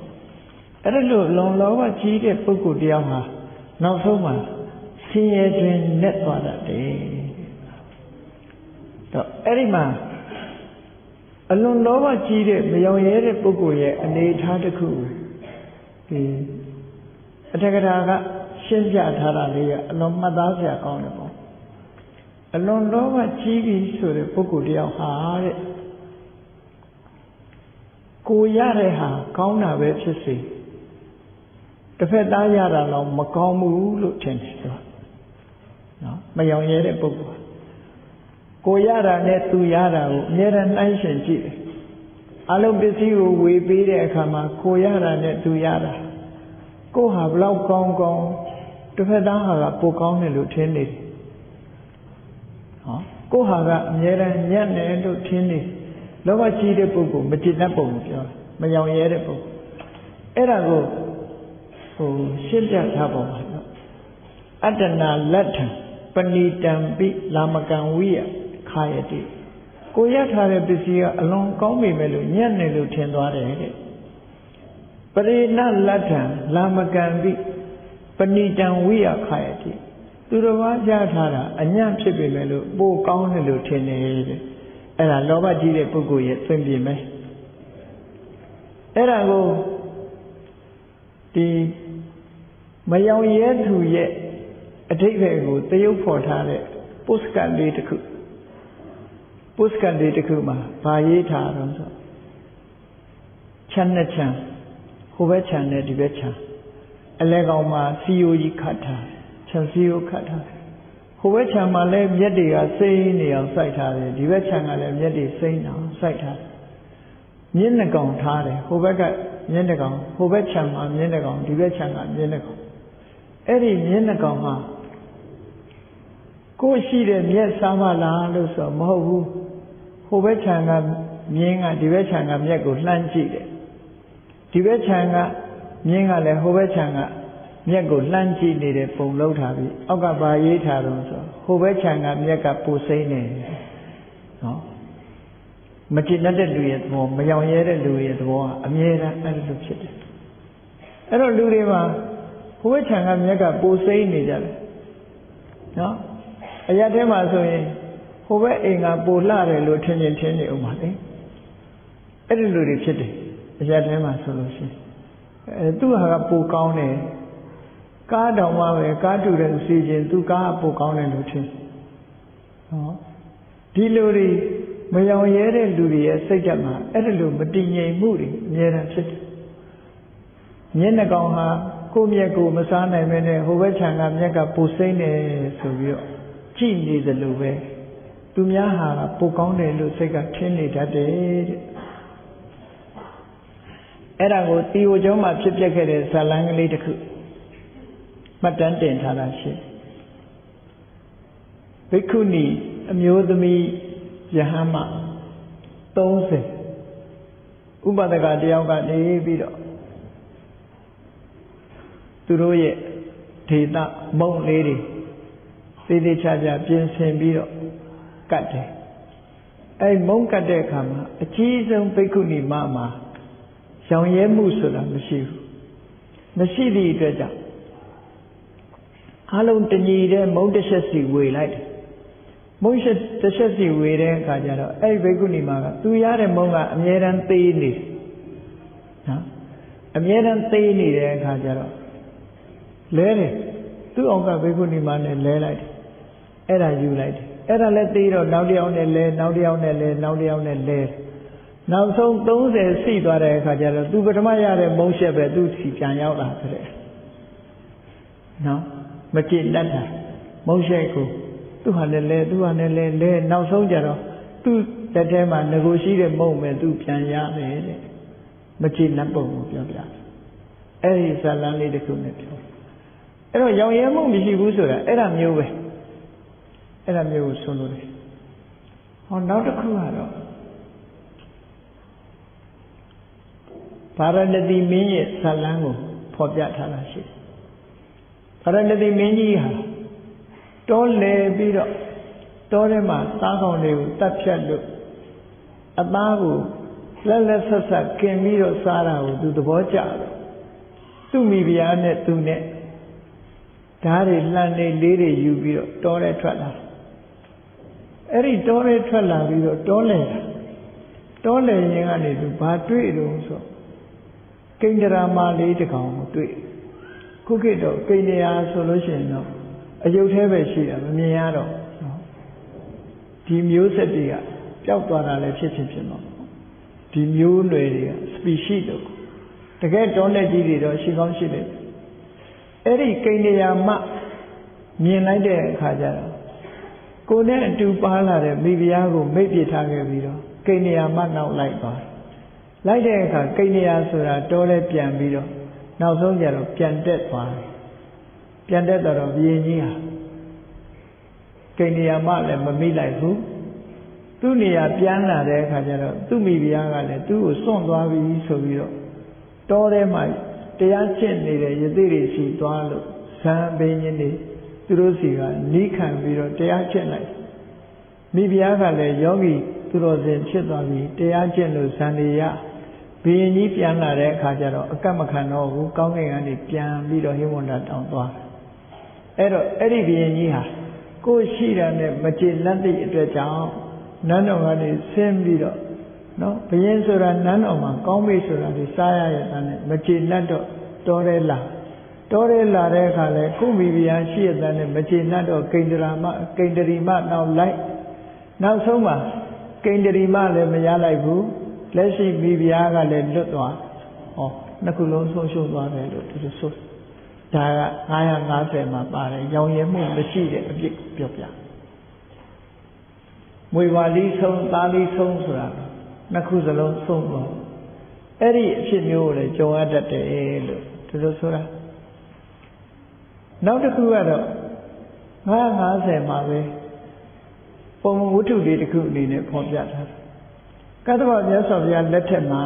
အဲ့ဒါလို့လွန်လောဘကြီးတဲ့ပုဂ္ဂိုလ်တယောက်ဟာနောက်ဆုံးမှာဆင်းရဲတွင်နဲ့သွားတတ်တယ်တော့အဲ့ဒီမှာအလွန်လောဘကြီးတဲ့မယောင်ရဲတဲ့ပုဂ္ဂိုလ်ရဲ့အနေအထားတစ်ခုဒီအထက်ကထာကရှင်းပြထားတာလေးကအလွန်မှတ်သားစရာကောင်းတယ်ပေါ့အလွန်လောဘကြီးပြီဆိုတဲ့ပုဂ္ဂိုလ်တယောက်ဟာတဲ့ကိုရတဲ့ဟာကောင်းတာပဲဖြစ်စေတစ်ဖက်သားရတာတော့မကောင်းဘူးလို့ထင်တယ်သူကနော်မယောင်ရဲတဲ့ပုဂ္ဂိုလ်ကိုရတာနဲ့သူရတာကိုအများနဲ့နှိုင်းယှဉ်ကြည့်တယ်အလုံးပစ္စည်းကိုဝေပေးတဲ့အခါမှာကိုရတာနဲ့သူရတာကိုဟာဘလောက်ကောင်းကောင်းတစ်ဖက်သားဟာကပိုကောင်းတယ်လို့ထင်နေတယ်ဟောကိုဟာကအများနဲ့ညံ့တယ်လို့ထင်နေလောဘကြီးတဲ့ပုဂ္ဂိုလ်မจิตတတ်ပုံကိုပြောမယောင်ရဲတဲ့ပုဂ္ဂိုလ် အဲ့ဒါကိုရှင်းပြထားပါမှာနော်အတ္တနာလတ္ထပဏိတံပိလာမကံဝိယခာယတိကိုရထားတဲ့ပစ္စည်းကအလွန်ကောင်းပြီမဲ့လို့ညံ့နေလို့ထင်သွားတယ်တဲ့ပရိဏလတ္ထလာမကံပိပဏိတံဝိယခာယတိသူတော်ဘာကြားထားတာအညံ့ဖြစ်ပြီမဲ့လို့ပိုကောင်းတယ်လို့ထင်တယ်တဲ့အဲ့ဒါလောဘကြီးတဲ့ပုဂ္ဂိုလ်ရဲ့သွင်ပြင်ပဲအဲ့ဒါကိုဒီမယောင်ရဲသူရဲ့အဓိပ္ပာယ်ကိုသရုပ်ဖော်ထားတဲ့ပုစကတ်လေးတစ်ခုပုစကတ်လေးတစ်ခုမှာဗာရေးထားတော့ဆိုခြံနဲ့ခြံဟိုဘက်ခြံနဲ့ဒီဘက်ခြံအလဲကောင်မှာစီယိုကြီးခတ်ထားခြံစီယိုခတ်ထားဟိုဘက်ခြံမှာလည်းမြက်တွေကစိမ့်နေအောင်စိုက်ထားတယ်ဒီဘက်ခြံကလည်းမြက်တွေစိမ့်အောင်စိုက်ထားတယ်မြင်းနှကောင်ထားတယ်ဟိုဘက်ကမြင်းနှကောင်ဟိုဘက်ခြံမှာမြင်းနှကောင်ဒီဘက်ခြံကမြင်းနှကောင်အဲ့ဒီမြင်းနှကောင်မှာကိုရှိတဲ့မြက်စားမလားလို့ဆိုမဟုတ်ဘူးဟိုဘက်ခြံကမြင်းကဒီဘက်ခြံကမြက်ကိုလှမ်းကြည့်တယ်ဒီဘက်ခြံကမြင်းကလည်းဟိုဘက်ခြံကမြက်ကိုလှမ်းကြည့်နေတဲ့ပုံလုံးထားပြီးအောက်ကဘာရေးထားတော့ဆိုဟိုဘက်ခြံကမြက်ကပူစိမ့်နေနော်မကြည်တတ်တဲ့လူရဲ့သဘောမယောင်ရဲတဲ့လူရဲ့သဘောကအမြဲတမ်းအဲ့လိုဖြစ်တယ်အဲ့တော့လူတွေမှာဟိုဘက်ခြံကမြက်ကပူစိမ့်နေကြတယ်နော်အရာထဲမှာဆိုရင်ဟိုဘက်အိမ်ကပူလှတယ်လို့ထင်နေအောင်ပါလေအဲ့ဒီလူတွေဖြစ်တယ်အရာထဲမှာဆိုလို့ရှိရင်သူ့ဟာကပူကောင်းတယ်ကားတော်မှပဲကားတူတဲ့စီခြင်းသူကားပူကောင်းတယ်လို့ထင်ဟောဒီလူတွေမယောင်ရဲတဲ့လူတွေရဲ့စိတ်ဓာတ်မှာအဲ့ဒီလိုမတည်ငြိမ်မှုတွေအများအားဖြစ်တယ်မျက်နှာကောင်ဟာကိုယ့်မျက်ကိုမစားနိုင်မနဲ့ဟိုဘက်ခြံကမျက်ကပူစိမ့်နေဆိုပြီးတော့ကြည့်နေသလိုပဲသူများဟာပူကောင်းတယ်လို့စိတ်ကထင်နေတတ်တယ်တဲ့အဲ့ဒါကိုတီဟိုကျောင်းမှာဖြစ်ပျက်ခဲ့တဲ့ဇာလံကလေးတစ်ခုမှတ်တမ်းတင်ထားတာရှိဘိက္ခုနီအမျိုးသမီးယဟန်မ30ဥပဒကတယောက်ကနေပြီးတော့သူတို့ရဲ့ဒေသမုံလေးတွေသေသေးချာချာပြင်ဆင်ပြီးတော့ကတ်တယ်အဲ့မုံကတ်တဲ့အခါမှာအကြီးဆုံးဘိက္ခုနီမမှာရောင်ရဲမှုဆိုတာမရှိဘူးမရှိသည့်အတွက်ကြောင့်အလုံးတညီတဲ့မုံတစ်ချက်စီဝေလိုက်တယ်မုံတစ်ချက်စီဝေတဲ့အခါကျတော့အဲ့ဘိက္ခုနီမကသူရတဲ့မုံကအမြဲတမ်းသေးနေတယ်နော်အမြဲတမ်းသေးနေတဲ့အခါကျတော့လဲတယ်သူ့အောင်ကဘိက္ခုနီမနဲ့လဲလိုက်တယ်အဲ့ဒါယူလိုက်တယ်အဲ့ဒါလည်းသေးတော့နောက်တစ်ယောက်နဲ့လဲနောက်တစ်ယောက်နဲ့လဲနောက်တစ်ယောက်နဲ့လဲနောက်ဆုံး30စီသွားတဲ့အခါကျတော့သူပထမရတဲ့မုံရှက်ပဲသူ့စီပြန်ရောက်လာတဲ့နော်မကြည်တတ်တာမုံရှက်ကိုသူ့ဟာနဲ့လဲသူ့ဟာနဲ့လဲနောက်ဆုံးကြတော့သူ့လက်ထဲမှာငကိုရှိတဲ့မုံပဲသူပြန်ရတယ်တဲ့မကြည်တတ်ပုံကိုပြောပြအဲ့ဒီဇာလံလေးတစ်ခုနဲ့ပြောအဲ့တော့ရောင်ရဲမှုမရှိဘူးဆိုတာအဲ့ဒါမျိုးပဲအဲ့ဒါမျိုးကိုဆိုလို့တယ်ဟောနောက်တစ်ခုကတော့ဗာရဏသီမင်းရဲ့ဇာလံကိုဖော်ပြထားတာရှိတယ်ဗာရဏသီမင်းကြီးဟာတောလဲပြီးတော့တောထဲမှာသားကောင်တွေကိုတတ်ဖြတ်လို့အသားကိုလက်ဆက်ဆက်กินပြီးတော့စားတာကိုသူသဘောကျတယ်သူ့မိဖုရားနဲ့သူနဲ့ဓာတ်တွေလှမ်းနေလေးတွေယူပြီးတော့တောထဲထွက်လာအဲ့ဒီတောထဲထွက်လာပြီးတော့တောလဲရင်ကနေသူဘာတွေ့တော့ဆိုကိန္ဒရာမလေးတစ်ကောင်ကိုတွေ့ခုခေတ်တော့ကိန္ဒရာဆိုလို့ရှိရင်တော့အယုတ်သေးပဲရှိတာမမြင်ရတော့ဒီမျိုးဆက်တွေကပျောက်သွားတာလည်းဖြစ်မှာဒီမျိုးနွယ်တွေက species တော့တကယ်တောနဲ့ကြီးတွေတော့ရှိကောင်းရှိတယ်အဲ့ဒီကိန္ဒရာမမြင်လိုက်တဲ့အခါကျတော့ကိုယ်နဲ့အတူပါလာတဲ့မိဖုရားကိုမိတ်ပြထားခဲ့ပြီးတော့ကိန္ဒရာမနောက်လိုက်သွားလိုက်တဲ့အခါကိန္ဒရာဆိုတာတောလဲပြန်ပြီးတော့နောက်ဆုံးကျတော့ပြန်တက်သွားတယ်ပြန်တက်တော့ဘုရင်ကြီးဟာကိန္ဒရာမလည်းမမိလိုက်ဘူးသူ့နေရာပြန်လာတဲ့အခါကျတော့သူ့မိဖုရားကလည်းသူ့ကိုစွန့်သွားပြီဆိုပြီးတော့တ တောထဲမှာတရားကျင့်နေတဲ့ယသိတွေစီသွားလို့ဇံပင်ကြီးတွေသူတို့စီကနီးခံပြီးတော့တရားကျင့်လိုက်မိဖုရားကလည်းယောဂီသူတော်စင်ဖြစ်သွားပြီတရားကျင့်လို့ဇံတွေရဘုရင်ကြီးပြန်လာတဲ့အခါကျတော့အကန့်မခံတော့ဘူးကောင်းကင်ကနေပြန်ပြီးတော့ဟိမဝန္တာတောင်သွားအဲ့တော့အဲ့ဒီဘုရင်ကြီးဟာကိုယ်ရှိတာနဲ့မကျေနပ်တဲ့အတွက်ကြောင့်နန်းတော်ကနေဆင်းပြီးတော့နော်ဘုရင်ဆိုတာနန်းတော်မှာကောင်းမေဆိုတာဒီစားရရဲ့တဲ့မကျေနပ်တော့တော်တယ်လာတဲ့အခါလဲကုမိဖုရားရှိရတဲ့နဲ့မကျေနပ်တော့ကိန္ဒရီမနောက်လိုက်နောက်ဆုံးမှာကိန္ဒရီမလည်းမရလိုက်ဘူးလက်ရှိမိဖုရားကလည်းလွတ်သွားဟောနှစ်ခုလုံးဆုံးရှုံးသွားတယ်လို့ဒီလိုဆိုဒါက950မှာပါတယ်ရောင်ရည်မှုမရှိတဲ့အပြစ်ပြောပြမွေပါဠိဆုံးသားလိဆုံးဆိုတာနှစ်ခုစလုံးဆုံးသွားအဲ့ဒီအဖြစ်မျိုးကိုလည်းကြုံရတတ်တယ်လို့ဒီလိုဆိုတာနောက်တစ်ခုကတော့950မှာပဲပုံဝတ္ထုလေးတစ်ခုအနေနဲ့ဖော်ပြထားတယ်ကတ္တဗမြတ်စွာဘုရားလက်ထက်မှာ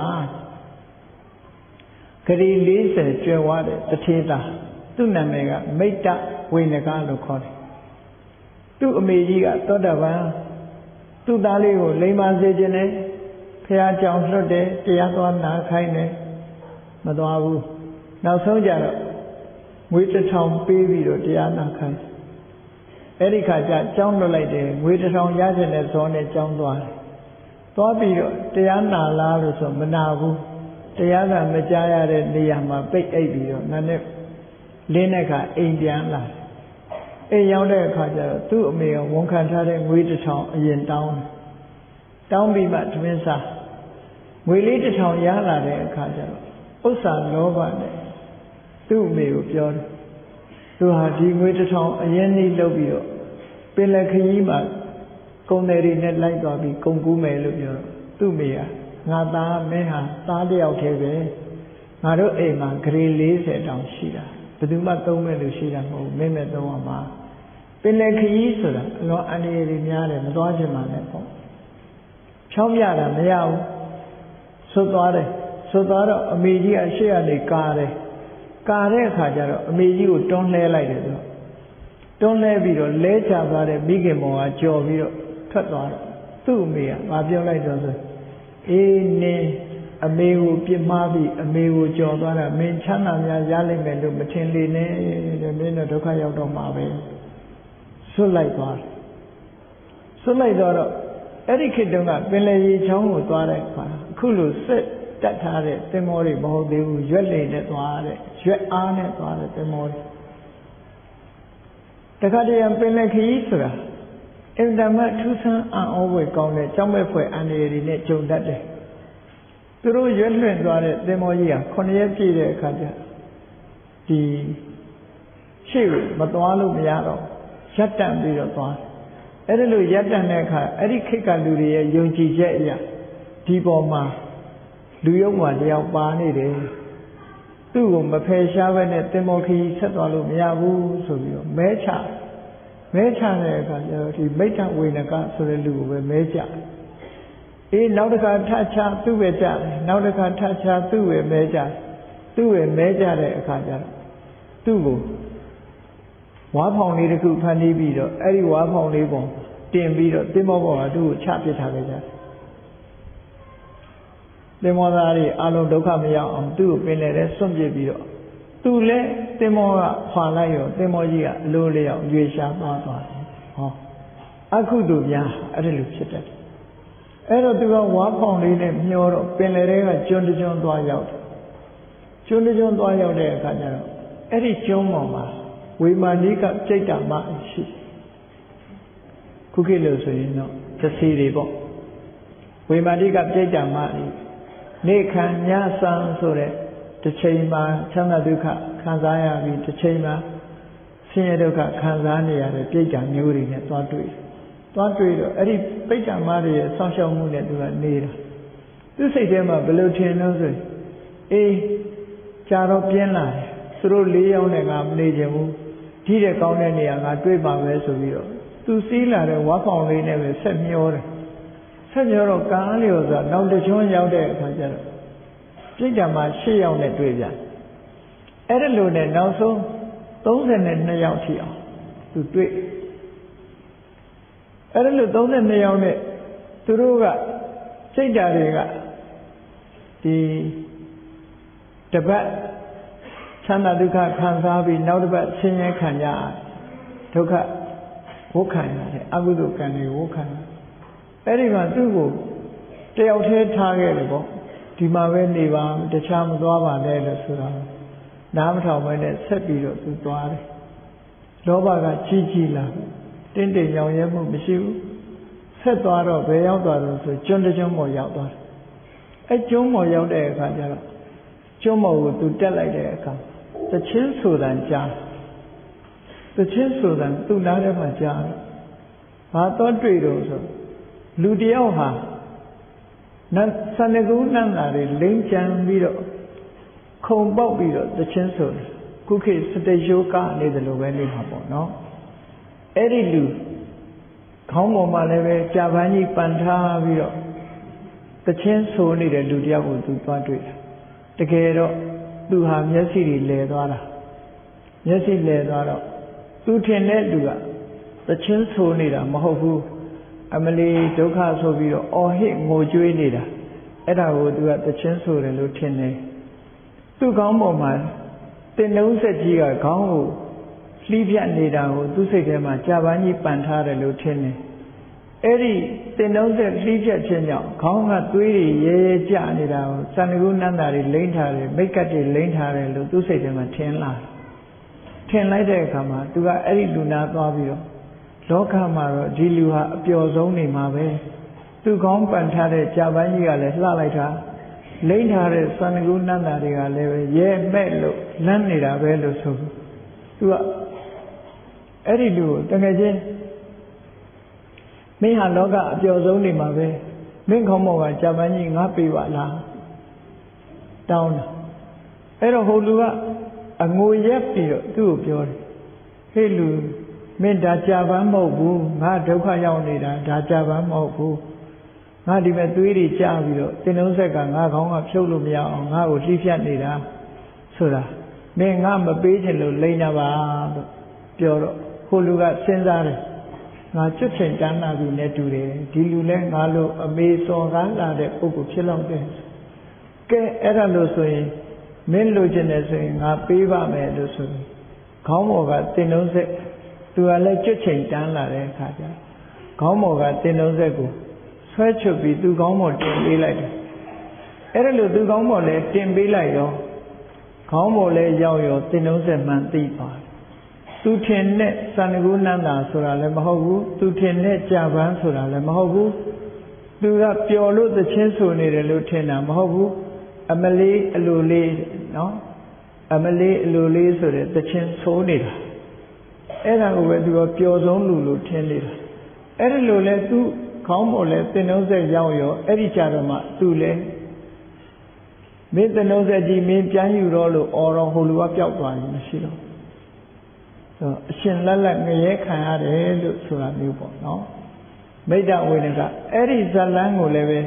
ဂရီ40ကျွယ်ဝတဲ့တထေသာသူ့နာမည်ကမိတ္တဝိနကလို့ခေါ်တယ်သူ့အမေကြီးကသောတာပန်သူ့သားလေးကိုလိမ္မာစေခြင်းနဲ့ဖះကြောင်လွတ်တယ်တရားသွားနာခိုင်းတယ်မသွားဘူးနောက်ဆုံးကြတော့ငွေ1000ပေးပြီးတော့တရားနာခိုင်းအဲ့ဒီခါကျကျောင်းလွတ်လိုက်တယ်ငွေ1000ရခြင်းနဲ့ဇောနဲ့ကျောင်းသွားတယ်သွားပြီးတော့တရားနာလားလို့ဆိုမနာဘူးတရားကမကြားရတဲ့နေရာမှာပိတ်အိပ်ပြီးတော့နာနဲ့လင်းတဲ့အခါအိမ်ပြန်လာအိမ်ရောက်တဲ့အခါကျတော့သူ့အမေကဝန်ခံထားတဲ့ငွေ1000အရင်တောင်းပြီးမှသမင်းစားငွေလေး1000ရလာတဲ့အခါကျတော့ဥစ္စာလောဘနဲ့သူ့အမေကိုပြောတယ်သူဟာဒီငွေ1000အရင်ကြီးလုပ်ပြီးတော့ပင်လယ်ခရီးမှာကုန်တယ်တွေနဲ့လိုက်သွားပြီးကုန်ကူးမယ်လို့ပြောတော့သူ့မိကငါသားမင်းဟာသားတယောက်တည်းပဲငါတို့အိမ်မှာဂရေ40တောင်ရှိတာဘယ်သူမှသုံးမဲ့လို့ရှိတာမဟုတ်ဘူးမင်းမဲ့သုံးရမှာပင်လယ်ခရီးဆိုတာအလွန်အန္တရာယ်တွေများတယ်မသွားချင်ပါနဲ့ပေါ့ဖြောင်းပြတာမရဘူးဆွတ်သွားတော့အမေကြီးကရှေ့ကနေကာတဲ့အခါကျတော့အမေကြီးကိုတွန်းလှဲလိုက်တယ်ဆိုတွန်းလှဲပြီးတော့လဲချသွားတဲ့မိခင်မောင်ကကြော်ပြီးတော့ထွက်သွားတော့သူ့အမေကငါပြောလိုက်တော့ဆိုအေးနင်းအမေကိုပြစ်မှားပြီးအမေကိုကြော်သွားတာမင်းချမ်းသာများရလိမ့်မယ်လို့မထင်လေနဲ့တဲ့မင်းတို့ဒုက္ခရောက်တော့မှာပဲဆွတ်လိုက်တော့အဲ့ဒီခေတ်တုန်းကပင်လယ်ရေချောင်းကိုသွားတဲ့အခါအခုလိုစစ်တတ်ထားတဲ့သင်္ဘောတွေမဟုတ်သေးဘူးရွက်လေနဲ့သွားတဲ့ရွက်အားနဲ့သွားတဲ့သင်္ဘောတွေတခါတည်းပင်လယ်ခရီးဆိုတာအင်တာမတ်ထူးဆန်းအံ့ဩဖွယ်ကောင်းတဲ့ကြောက်မဲ့ဖွယ်အန္တရာယ်တွေနဲ့ကြုံတတ်တယ်သူတို့ရွက်လွှင့်သွားတဲ့သင်္ဘောကြီးက9ရက်ပြည့်တဲ့အခါကျဒီရှေ့ကိုမသွားလို့မရတော့ရပ်တန့်ပြီးတော့သွားအဲ့ဒါလို့ရပ်တန့်တဲ့အခါအဲ့ဒီခေတ်ကလူတွေရဲ့ယုံကြည်ချက်အရာဒီပေါ်မှာလူယုံမှာတယောက်ပါနေတယ်သူ့ကိုမဖယ်ရှားဘဲနဲ့သင်္ဘောခရီးဆက်သွားလို့မရဘူးဆိုပြီးတော့မဲချတဲ့အခါကျတော့ဒီမိတ္တဝေနကဆိုတဲ့လူကိုပဲမဲချအေးနောက်တစ်ခါထချသူ့ပဲကြတယ်နောက်တစ်ခါထချသူ့ပဲမဲကြသူ့ပဲမဲကြတဲ့အခါကျတော့သူ့ကိုဝါဖောင်လေးတစ်ခုဖန်တီးပြီးတော့အဲ့ဒီဝါဖောင်လေးပေါ်တင်ပြီးတော့သင်္ဘောပေါ်ကသူ့ကိုချပစ်ထားခဲ့ကြတယ်သင်္ဘောသားတွေအလုံးဒုက္ခမရောက်အောင်သူ့ကိုပင်လယ်ထဲစွန့်ပစ်ပြီးတော့သူလည်းသင်္ဘောကခွာလိုက်ရောသင်္ဘောကြီးကအလိုလျောက်ရွေရှားသွားတယ်ဟောအခုတို့များအဲ့ဒါလိုဖြစ်တတ်တယ်အဲ့တော့သူကဝါဖောင်လေးနဲ့မျောတော့ပင်လယ်ထဲကကျွန်းတကျွန်းသွားရောက်တယ်ကျွန်းတကျွန်းသွားရောက်တဲ့အခါကျတော့အဲ့ဒီကျွန်းပေါ်မှာဝေမာနိကပြိတ္တာမရှိခုခေတ်လို့ဆိုရင်တော့သစီတွေပေါ့ဝေမာနိကပြိတ္တာနေခံညဆံဆိုတဲ့တစ်ချိန်မှာချမ်းသာဒုက္ခခံစားရပြီးတစ်ချိန်မှာဆင်းရဲဒုက္ခခံစားနေရတဲ့ပြိတ္တာမျိုးတွေနဲ့သွားတွေ့တော့အဲ့ဒီပြိတ္တာမတွေရဲ့ဆောင်းရှောက်မှုနဲ့သူကနေတာသူစိတ်ထဲမှာဘယ်လိုထင်လို့ဆိုရင်အေးကြာတော့ပြင်းလာတယ်သူတို့၄ယောက်နဲ့ငါမနေချင်ဘူးဒီတဲ့ကောင်းတဲ့နေရာငါတွေ့ပါပဲဆိုပြီးတော့သူစီးလာတဲ့ဝါဖောင်လေးနဲ့ပဲဆက်မျောတယ်ဆက်မျောတော့ကားလျော်ဆိုတာနောက်တစ်ချွန်းရောက်တဲ့အခါကျတော့ ပြိတ္တာမှာ8ယောက်နဲ့တွေ့ပြန်အဲ့ဒါလိုနဲ့နောက်ဆုံး32ယောက်ထိအောင်သူတွေ့အဲ့ဒါလို32ယောက်နဲ့သူတို့ကစိတ်ဓာတ်တွေကဒီတပတ်ချမ်းသာဒုက္ခခံစားပြီးနောက်တစ်ပတ်ဆင်းရဲခံကြဒုက္ခဝုခံရတယ်အကုသိုလ်ကံတွေဝုခံအဲ့ဒီမှာသူ့ကိုတယောက်တည်းထားခဲ့တယ်ပေါ့ဒီမှာပဲနေပါတခြားမသွားပါနဲ့လို့ဆိုတာနားမထောင်ပဲနဲ့ဆက်ပြီးတော့သူသွားတယ်လောဘကကြီးကြီးလာတင်းတိမ်ရောင်ရဲမှုမရှိဘူးဆက်သွားတော့ဘယ်ရောက်သွားတော့ဆိုကျွန်းတကျွန်းပေါ်ရောက်သွားတယ်အဲကျွန်းပေါ်ရောက်တဲ့အခါကျတော့ကျွန်းပေါ်ကိုသူတက်လိုက်တဲ့အခါတချင်းဆိုတာကြားတချင်းဆိုတာသူ့နားထဲမှာကြားဘာတော့တွေ့တော့ဆိုလူတယောက်ဟာနတ်စန္ဒကူနန္တာတွေလိမ့်ချမ်းပြီးတော့ခုံပေါက်ပြီးတော့တချင်းဆိုတာခုခေတ်စတေရှိုးကနေတယ်လို့ပဲနေမှာပေါ့နော်အဲ့ဒီလူခေါင်းပေါ်မှာလည်းပဲကြာပန်းကြီးပန်ထားပြီးတော့တချင်းဆိုနေတဲ့လူတယောက်ကိုသူသွားတွေ့တယ်တကယ်တော့သူဟာမျက်စိတွေလဲသွားတာမျက်စိလဲသွားတော့သူထင်တဲ့လူကတချင်းဆိုနေတာမဟုတ်ဘူးအမလီဒုက္ခဆိုပြီးတော့အော်ဟစ်ငိုကြွေးနေတာအဲ့ဒါကိုသူကတချင်းဆိုတယ်လို့ထင်တယ်သူ့ခေါင်းပေါ်မှာတင်နှုံးဆက်ကြီးကခေါင်းကိုလှီးပြတ်နေတာကိုသူ့စိတ်ထဲမှာကြာပန်းကြီးပန်ထားတယ်လို့ထင်တယ်အဲ့ဒီတင်နှုံးဆက်လှီးပြတ်ခြင်းကြောင့်ခေါင်းကသွေးတွေရဲရဲကျနေတာကိုစန္ဒကုနန္တာတွေလိမ့်ထားတယ်မိတ်ကတ်တွေလိမ့်ထားတယ်လို့သူ့စိတ်ထဲမှာထင်လာထင်လိုက်တဲ့အခါမှာသူကအဲ့ဒီလူနာသွားပြီးတော့လောကမှာတော့ဒီလူဟာအပျော်ဆုံးနေမှာပဲသူခေါင်းပန်ထားတဲ့ကြာပန်းကြီးကလည်းလှလိုက်တာလိမ့်ထားတဲ့စန္ဒကုနန္တာတွေကလည်းပဲရဲမဲ့လို့လမ်းနေတာပဲလို့ဆိုသူကအဲ့ဒီလူကိုတကယ်ချင်းမင်းဟာလောကအပျော်ဆုံးနေမှာပဲမင်းခေါင်းပေါ်ကကြာပန်းကြီးငါပေးပါလားတောင်းတာအဲ့တော့ဟိုလူကအငိုရက်ပြီးတော့သူ့ကိုပြောတယ်ဟေးလူမင်းဒါကြာပန်းမဟုတ်ဘူးငါဒုက္ခရောက်နေတာဒါကြာပန်းမဟုတ်ဘူးငါဒီမဲ့သွေးတွေကျပြီးတော့တင်လုံးဆက်ကငါခေါင်းကဖြုတ်လို့မရအောင်ငါ့ကိုလှိဖြတ်နေတာဆိုတာမင်းငါမပေးချင်လို့လိမ့်တာပါလို့ပြောတော့ဟိုလူကစဉ်းစားတယ်ငါကျွတ်ချိန်တန်းလာပြီနဲ့တူတယ်ဒီလူလဲငါလို့အမေစော်ကားလာတဲ့ပုဂ္ဂိုလ်ဖြစ်လောက်တယ်ကဲအဲ့ဒါလို့ဆိုရင်မင်းလိုချင်တယ်ဆိုရင်ငါပေးပါမယ်လို့ဆိုပြီးခေါင်းပေါ်ကတင်လုံးဆက်သူကလည်းကျွတ်ချိန်တန်းလာတဲ့အခါကျခေါင်းပေါ်ကတင်လုံးဆက်ကိုဆွဲချုပ်ပြီးသူခေါင်းပေါ်တင်ပေးလိုက်တယ်အဲ့ဒါလို့သူခေါင်းပေါ်လည်းတင်ပေးလိုက်ရောခေါင်းပေါ်လည်းရောက်ရောတင်လုံးဆက်မှန်သိပါတယ်သူထင်တဲ့စန္ဒကုနန္တာဆိုတာလည်းမဟုတ်ဘူးသူထင်တဲ့ကြာပန်းဆိုတာလည်းမဟုတ်ဘူးသူကပျော်လို့သချင်းဆိုနေတယ်လို့ထင်တာမဟုတ်ဘူးအမလေးအလိုလေးနော်အမလေးအလိုလေးဆိုတဲ့သချင်းဆိုနေတာအဲ့ဒါကိုပဲသူကပျော်ဆုံးလူလို့ထင်နေတာအဲ့ဒါလိုလဲသူခေါင်းပေါ်လဲတင်နှုံးဆက်ရောက်ရောအဲ့ဒီကြတော့မှသူလဲမင်းတင်နှုံးဆက်ကြီးမင်းပြန်ယူတော့လို့အော်တော့ဟိုလူကပျောက်သွားရင်မရှိတော့အရှင်လက်လက်ငရဲခံရတယ်လို့ဆိုတာမျိုးပေါ့နော်မိတ္တဝေဒကအဲ့ဒီဇလန်းကိုလည်းပဲ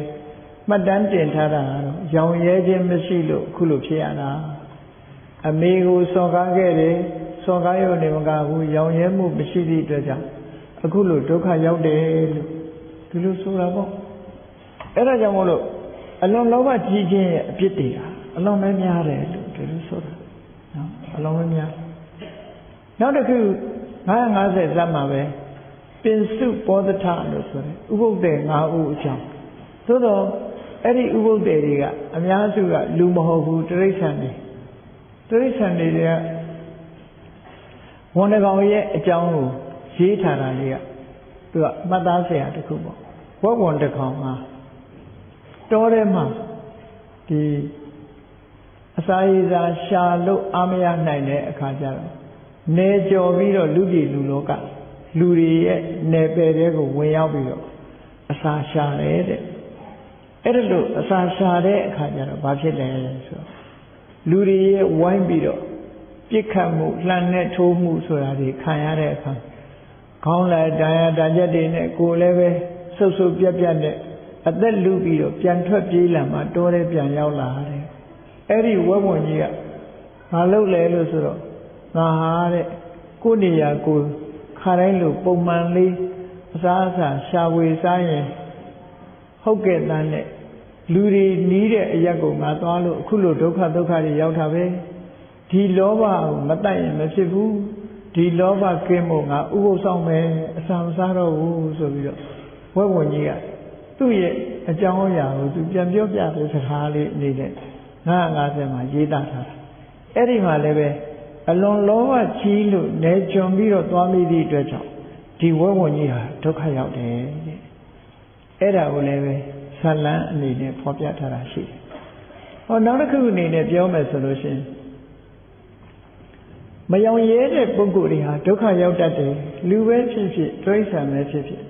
မှတ်တမ်းတင်ထားတာကတော့ရောင်ရဲခြင်းမရှိလို့အခုလိုဖြစ်ရတာအမေကိုစော်ကားခဲ့တယ်စော်ကားရုံနဲ့မကဘူးရောင်ရဲမှုမရှိသည့်အတွက်ကြောင့်အခုလိုဒုက္ခရောက်တယ်လို့ဒီလိုဆိုတာပေါ့အဲ့ဒါကြောင့်မို့လို့အလွန်လောဘကြီးခြင်းရဲ့အပြစ်တွေအလွန်ပဲများတယ်လို့ဒီလိုဆိုတာနော်အလွန်ပဲများနောက်တစ်ခု950ဇတ်မှာပဲပင်စုပောဒထလို့ဆိုတယ်ဥပုပ်တဲ့5ဦးအကြောင်းသို့တော့အဲ့ဒီဥပုပ်တဲ့တွေကအများစုကလူမဟုတ်ဘူးတိရစ္ဆာန်တွေတိရစ္ဆာန်တွေကဝန်တကောင်ရဲ့အကြောင်းကိုရေးထားတာလေးကသူကမှတ်သားစရာတစ်ခုပေါ့ဝက်ဝန်တကောင်ကတောထဲမှာဒီအစာရည်စာရှာလို့အားမရနိုင်တဲ့အခါကျတော့နေကြော်ပြီးတော့လူပြည်လူလောကလူတွေရဲ့နယ်ပယ်တွေကိုဝင်ရောက်ပြီးတော့အစာရှာတယ်တဲ့အဲ့ဒါလို့အစာရှာတဲ့အခါကျတော့ဘာဖြစ်လဲဆိုတော့လူတွေရဲ့ဝိုင်းပြီးတော့ပြစ်ခတ်မှုလှန်နဲ့ထိုးမှုဆိုတာတွေခံရတဲ့အခါခေါင်းလိုက်တန်ရတန်ချက်တွေနဲ့ကိုယ်လည်းပဲဆုပ်ဆုပ်ပြက်ပြက်နဲ့အသက်လူပြီးတော့ပြန်ထွက်ပြေးလာမှတောထဲပြန်ရောက်လာတယ် အဲ့ဒီဝက်ဝင်ကြီးကငါလုပ်လဲလို့ဆိုတော့ငါဟာတဲ့ကိုနေရာကိုခါတိုင်းလို့ပုံမှန်လေးအစားအစာရှာဝေစားရင်ဟုတ်ကဲ့တန်းနဲ့လူတွေနီးတဲ့အရက်ကိုငါသွားလို့အခုလိုဒုက္ခတွေရောက်တာပဲဒီလောဘကိုမတတ်ရင်မဖြစ်ဘူးဒီလောဘကင်းဖို့ငါဥပုသ်ဆောင်မယ်အစာမစားတော့ဘူးဆိုပြီးတော့ဝက်ဝင်ကြီးကသူ့ရဲ့အကြောင်းအရာကိုသူပြန်ပြောပြတဲ့စကားလေးအနေနဲ့950မှာရေးသားထားတာအဲ့ဒီမှာလည်းပဲအလွန်လောဘကြီးလို့နေကြုံပြီးတော့သွားမိသည့်အတွက်ကြောင့်ဒီဝက်ဝင်ကြီးဟာဒုက္ခရောက်တယ်တဲ့အဲ့ဒါကိုလည်းပဲဇာလံအနေနဲ့ဖော်ပြထားတာရှိတယ်ဟောနောက်တစ်ခုအနေနဲ့ပြောမယ်ဆိုလို့ရှိရင်မယောင်ရဲတဲ့ပုဂ္ဂိုလ်တွေဟာဒုက္ခရောက်တတ်တယ်လူပဲဖြစ်ဖြစ်တိရစ္ဆာန်ပဲဖြစ်ဖြစ်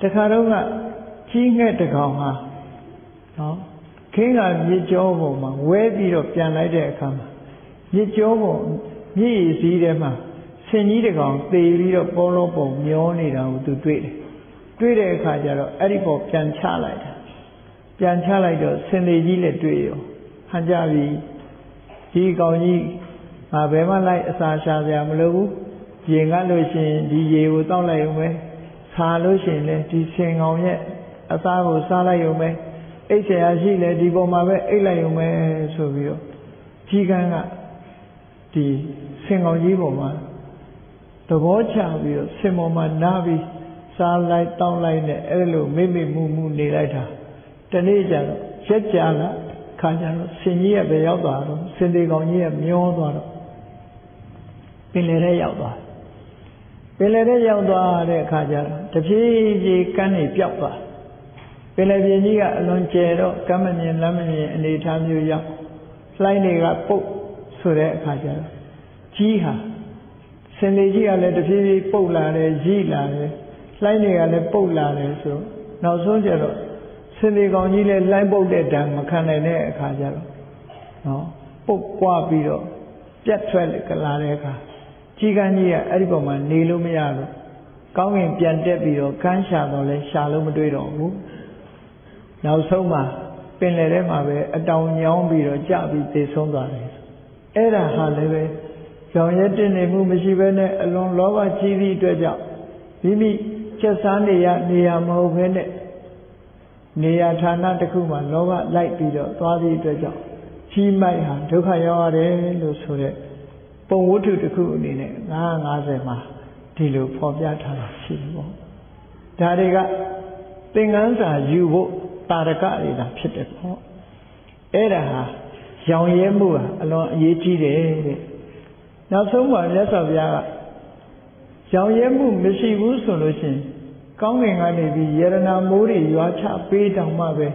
တခါတော့ကကြီးငှက်တကောင်ဟာနော်ခင်းကမြစ်ကြောပေါ်မှာဝဲပြီးတော့ပြန်လိုက်တဲ့အခါမှာမြစ်ကြောပေါ်မြစ်ရည်စည်းထဲမှာဆင်ကြီးတကောင်သေပြီးတော့ပေါ်လို့ပုံမျောနေတာကိုသူတွေ့တယ်တွေ့တဲ့အခါကျတော့အဲ့ဒီပေါ်ပြန်ချလိုက်တာပြန်ချလိုက်တော့ဆင်သေးကြီးလည်းတွေ့ရောဟန်ကြပြီဒီကောင်ကြီးငါဘယ်မှလိုက်အစာရှာစရာမလိုဘူးရေငတ်လို့ရှိရင်ဒီရေကိုတောက်လိုက်ရုံပဲဆာလို့ရှိရင်လည်းဒီဆင်ကောင်ရဲ့အသားကိုစားလိုက်ရုံပဲအိတ်ဆရာရှိလဲဒီပေါ်မှာပဲအိတ်လိုက်ရုံပဲဆိုပြီးတော့ကြီးကန်းကဒီဆင်ကောင်ကြီးပေါ်မှာသဘောချပြီးတော့ဆင်ပေါ်မှာနားပြီးစားလိုက်တောက်လိုက်နဲ့အဲ့လိုမိမိမှုနေလိုက်တာတနေ့ကျတော့ရက်ကြလာခါကျတော့ဆင်ကြီးကပဲရောက်သွားတော့ဆင်သေးကောင်ကြီးကမျောသွားတော့ပင်လယ်ထဲရောက်သွားပင်လယ်ထဲရောက်သွားတဲ့အခါကျတော့တဖြည်းဖြည်းကမ်းနေပြောက်သွားပင်လယ်ပြင်ကြီးကအလွန်ကျယ်တော့ကမ်းမမြင်လမ်းမမြင်အနေထားမျိုးရောက်လှိုင်းတွေကပုတ်ဆိုတဲ့အခါကျတော့ကြီးဟာဆင်လေးကြီးကလည်းတဖြည်းဖြည်းပုတ်လာတယ်ကြီးလာတယ်လှိုင်းတွေကလည်းပုတ်လာတယ်ဆိုနောက်ဆုံးကျတော့ဆင်လေးကောင်ကြီးလည်းလှိုင်းပုတ်တဲ့တံမခံနိုင်တဲ့အခါကျတော့နော်ပုတ်ကွာပြီးတော့ပြတ်ထွက်လာတဲ့အခါကြီးကန်းကြီးကအဲ့ဒီပေါ်မှာနေလို့မရတော့ကောင်းကင်ပြန်တက်ပြီးတော့ကမ်းရှာတော့လဲရှာလို့မတွေ့တော့ဘူးနောက်ဆုံးမှာပင်လယ်ထဲမှာပဲအတောင်ညောင်းပြီးတော့ကြပြီးသေဆုံးသွားတယ်အဲ့ဒါဟာလည်းပဲကြောင်ရဲတင်နေမှုမရှိဘဲနဲ့အလွန်လောဘကြီးသည့်အတွက်ကြောင့်မိမိချက်စားနေရမဟုတ်ဘဲနဲ့နေရာဌာနတစ်ခုမှာလောဘလိုက်ပြီးတော့သွားသည့်အတွက်ကြောင့်ကြီးမိုက်ဟာဒုက္ခရောက်ရတယ်လို့ဆိုတဲ့ပုံဝတ္ထုတစ်ခုအနေနဲ့950မှာဒီလိုဖော်ပြထားတာရှိတယ်ပေါ့ဒါတွေကသင်္ကန်းစာယူဖို့တာရကတွေသာဖြစ်တယ်ပေါ့အဲ့ဒါဟာရောင်ရဲမှုဟာအလွန်အရေးကြီးတယ်တဲ့နောက်ဆုံးမှာမြတ်စွာဘုရားကရောင်ရဲမှုမရှိဘူးဆိုလို့ရှိရင်ကောင်းကင်ကနေပြီးယရနာမိုးတွေရွာချပေးတောင်မှပဲ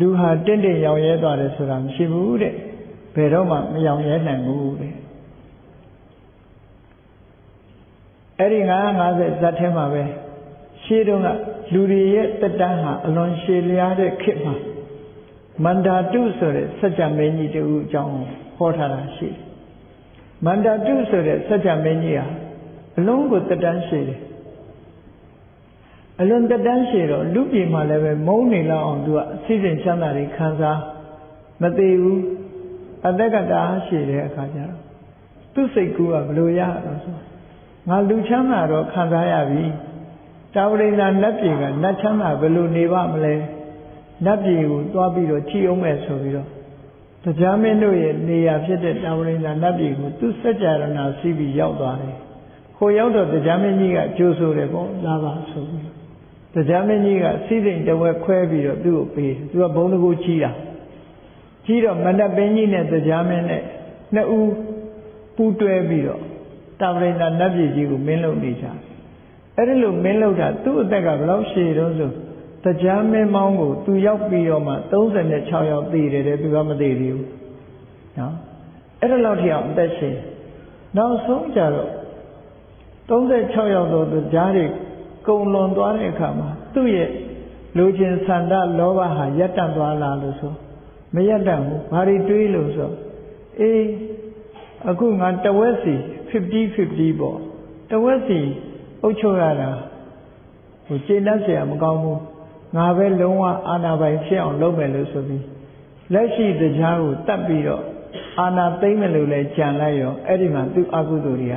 လူဟာတင့်တယ်ရောင်ရဲသွားတယ်ဆိုတာမရှိဘူးတဲ့ဘယ်တော့မှမရောင်ရဲနိုင်ဘူးတဲ့အဲ့ဒီ950ဇတ်ထဲမှာပဲရှေးတုန်းကလူတွေရဲ့တက်တန်းဟာအလွန်ရှည်လျားတဲ့ခေတ်မှာမန္တာတုဆိုတဲ့စัจ जा မင်းကြီးတူအကြောင်းဟောထားတာရှိတယ်မန္တာတုဆိုတဲ့စัจ जा မင်းကြီးဟာအလုံးကိုတက်တန်းရှည်တယ်အလွန်တက်တန်းရှည်တော့လူပြည်မှာလည်းပဲမုန်းနေလောက်အောင်သူကအစိစဉ်ချမ်းသာတွေခံစားမသေးဘူးအသက်ကတာရှည်တဲ့အခါကျတော့သူ့စိတ်ကူးကဘလို့ရတော့ဆိုငါလူချမ်းသာတော့ခံစားရပြီတာဝရိန္ဒနတ်ပြည်ကနတ်ချမ်းသာဘယ်လိုနေပါမလဲနတ်ပြည်ကိုသွားပြီးတော့ကြည်အောင်မယ်ဆိုပြီးတော့တရားမင်းတို့ရဲ့နေရာဖြစ်တဲ့တာဝရိန္ဒနတ်ပြည်ကိုသူစัจ जा ရဏစီးပြီးရောက်သွားတယ်။ခိုရောက်တော့တရားမင်းကြီးကကြိုးဆိုတယ်ပေါ့လာပါဆိုပြီးတရားမင်းကြီးကစီးစိမ်တဝက်ခွဲပြီးတော့သူ့ကိုပေးတယ်။သူကဘုံတကူကြီးတာကြီးတော့မန္တပင်းကြီးနဲ့တရားမင်းနဲ့နှစ်ဦးပူးတွဲပြီးတော့တာဝရိန္ဒနတ်ပြည်ကြီးကိုမင်းလုပ်နေကြတယ်။အဲ့ဒီလိုမင်းလုပ်တာသူ့အသက်ကဘယ်လောက်ရှည်တုန်းဆိုတရားမင်းမောင်းကိုသူရောက်ပြီးတော့မှ36ယောက်သေတယ်တဲ့သူကမသေသေးဘူးနော်အဲ့ဒါလောက်ထိအောင်အသက်ရှင်နောက်ဆုံးကြတော့36ယောက်သောတရားတွေကုံလွန်သွားတဲ့အခါမှာသူ့ရဲ့လူချင်းဆန္ဒလောဘဟာရပ်တန့်သွားလားလို့ဆိုမရပ်တန့်ဘူးဘာတွေတွေးလို့ဆိုအေးအခုငါတဝက်စီ50-50ပေါ့တဝက်စီအုပ်ချုပ်ရတာဟိုကျေနပ်เสียမကောင်းဘူးငါပဲလုံးဝအာဏာပိုင်ဖြစ်အောင်လုပ်မယ်လို့ဆိုပြီး လက်ရှိတရားကိုတတ်ပြီးတော့အာနာသိမ့်မလို့လဲကြံလိုက်ရောအဲ့ဒီမှာသူ့အကုသိုလ်တွေက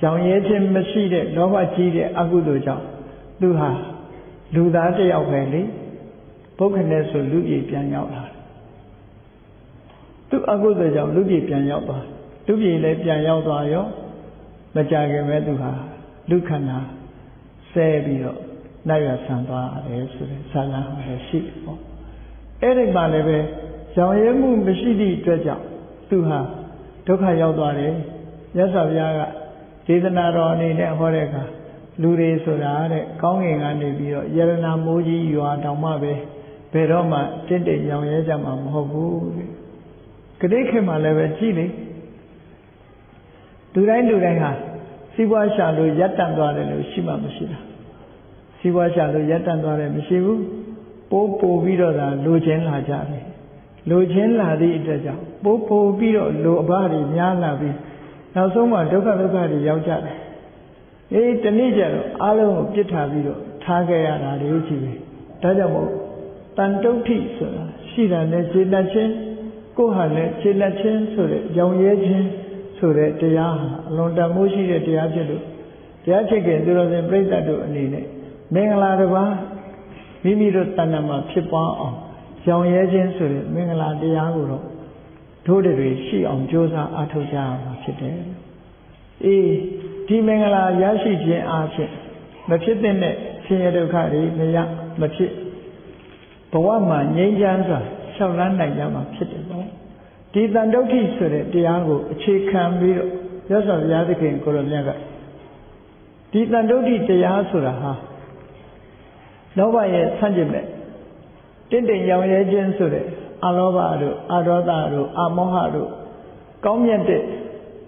ရောင်ရဲခြင်းမရှိတဲ့လောဘကြီးတဲ့အကုသိုလ်ကြောင့်သူဟာလူသားတစ်ယောက်ပဲလေဘုက္ခနဲ့ဆိုလူပြည်ပြန်ရောက်လာသူ့အကုသိုလ်ကြောင့်လူပြည်ပြန်ရောက်သွားလူပြည်လည်းပြန်ရောက်သွားရောမကြခင်ပဲသူဟာလူခန္ဓာဆဲပြီးတော့နိုင်ရဆန်သွားတယ်ဆိုတဲ့ဇာလံဟောလည်းရှိတယ်ပေါ့အဲ့ဒီမှာလည်းပဲရောင်ရဲမှုမရှိသည့်အတွက်ကြောင့်သူဟာဒုက္ခရောက်သွားတယ်မြတ်စွာဘုရားကဒေသနာတော်အနေနဲ့ဟောတဲ့အခါလူတွေဆိုတာတဲ့ကောင်းကင်ကနေပြီးတော့ယရနာမိုးကြီးရွာတောင်မှပဲဘယ်တော့မှတင့်တယ်ရောင်ရဲကြမှာမဟုတ်ဘူးတဲ့ကတိခေတ်မှာလည်းပဲကြည့်လေလူတိုင်းဟာစီးပွားရှာလို့ရပ်တန့်သွားတယ်လို့ရှိမှမရှိတာစီးပွားရှာလို့ရပ်တန့်သွားတယ်မရှိဘူးပို့ပြီးတော့သာလိုချင်လာကြတယ်လိုချင်လာသည့်အတွက်ကြောင့်ပို့ပြီးတော့လိုအဘတွေများလာပြီးနောက်ဆုံးမှဒုက္ခတွေရောက်ကြတယ်တနေ့ကျတော့အားလုံးကိုပြစ်ထားပြီးတော့ထားခဲ့ရတာတွေကြည့်ပဲဒါကြောင့်မို့တန်တုဋ္ဌိဆိုတာရှိတာနဲ့ခြေလက်ချင်းကိုယ်ဟာလည်းခြေလက်ချင်းဆိုတဲ့ရောင်ရဲခြင်းဆိုတဲ့တရားဟာအလွန်တန်ဖိုးရှိတဲ့တရားဖြစ်လို့တရားချစ်ခင်သူတော်စင်ပြိဿတ်တို့အနေနဲ့မင်္ဂလာတစ်ပါးမိမိတို့တဏ္ဍာမှာဖြစ်ပွားအောင်ရောင်ရဲခြင်းဆိုတဲ့မင်္ဂလာတရားကိုတော့တို့တွေရှိအောင်ကြိုးစားအားထုတ်ကြရမှာဖြစ်တယ်ဒီမင်္ဂလာရရှိခြင်းအားဖြင့်မဖြစ်တဲ့ဆင်းရဲဒုက္ခတွေမဖြစ်ဘဝမှာငြိမ်းချမ်းစွာလျှောက်လန်းနိုင်ကြမှာဖြစ်တယ်ပေါ့ဒီတန်တုဋ္ဌိဆိုတဲ့တရားကိုအခြေခံပြီးတော့ရသော်ဘုရားသခင်ကိုရောမြတ်ကဒီတန်တုဋ္ဌိတရားဆိုတာဟာလောဘရဲ့ဆန့်ကျင်ဘက်တင့်တယ်ရောင်ရဲခြင်းဆိုတဲ့အလောဘတို့အဒေါသတို့အမောဟတို့ကောင်းမြတ်တဲ့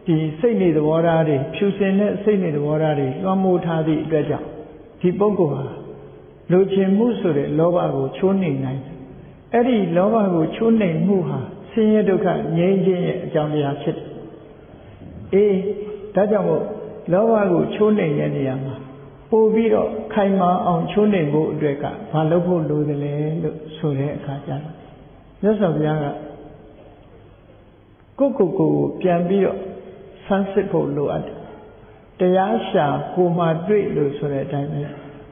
ဒီစိတ်နေသဘောထားတွေဖြူစင်တဲ့စိတ်နေသဘောထားတွေလွှမ်းမိုးထားသည့်အတွက်ကြောင့်ဒီပုဂ္ဂိုလ်ဟာလိုချင်မှုဆိုတဲ့လောဘကိုချိုးနှိမ်နိုင်တယ်အဲ့ဒီလောဘကိုချိုးနှိမ်မှုဟာဆင်းရဲဒုက္ခငြိမ်းခြင်းရဲ့အကြောင်းတရားဖြစ်တယ်ဒါကြောင့်မို့လောဘကိုချိုးနှိမ်တဲ့နေရာမှာပို့ပြီးတော့ခိုင်မာအောင်ချိုးနှိမ်ဖို့အတွက်ကဘာလုပ်ဖို့လိုသလဲလို့ဆိုတဲ့အခါကျတော့မြတ်စွာဘုရားကကိုပြန်ပြီးတော့ဆန်းစစ်ဖို့လိုအပ်တယ်တရားရှာကိုမှတွေ့လို့ဆိုတဲ့အတိုင်းပဲ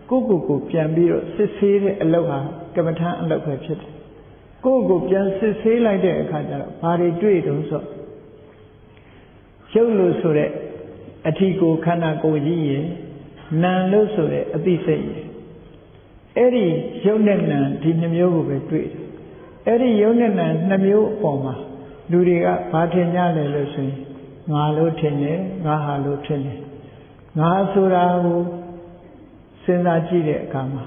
ကိုပြန်ပြီးတော့စစ်ဆေးတဲ့အလုပ်ဟာကမ္မထာအလုပ်ပဲဖြစ်တယ်ကိုပြန်စစ်ဆေးလိုက်တဲ့အခါကျတော့ဘာတွေတွေ့တုံးဆိုရုပ်လို့ဆိုတဲ့အထီကိုခန္ဓာကိုယ်ကြီးရယ်နာမ်လို့ဆိုတဲ့အသိစိတ်ရယ်အဲ့ဒီရုပ်နဲ့နာမ်ဒီနှမျိုးကိုပဲတွေ့တယ်အဲ့ဒီရုပ်နဲ့နာမ်နှမျိုးအပေါ်မှာလူတွေကဘာထင်ကြလဲလို့ဆိုရင်ငါလို့ထင်တယ်ငါဟာလို့ထင်တယ်ငါဆိုတာကိုစဉ်းစားကြည့်တဲ့အခါမှာ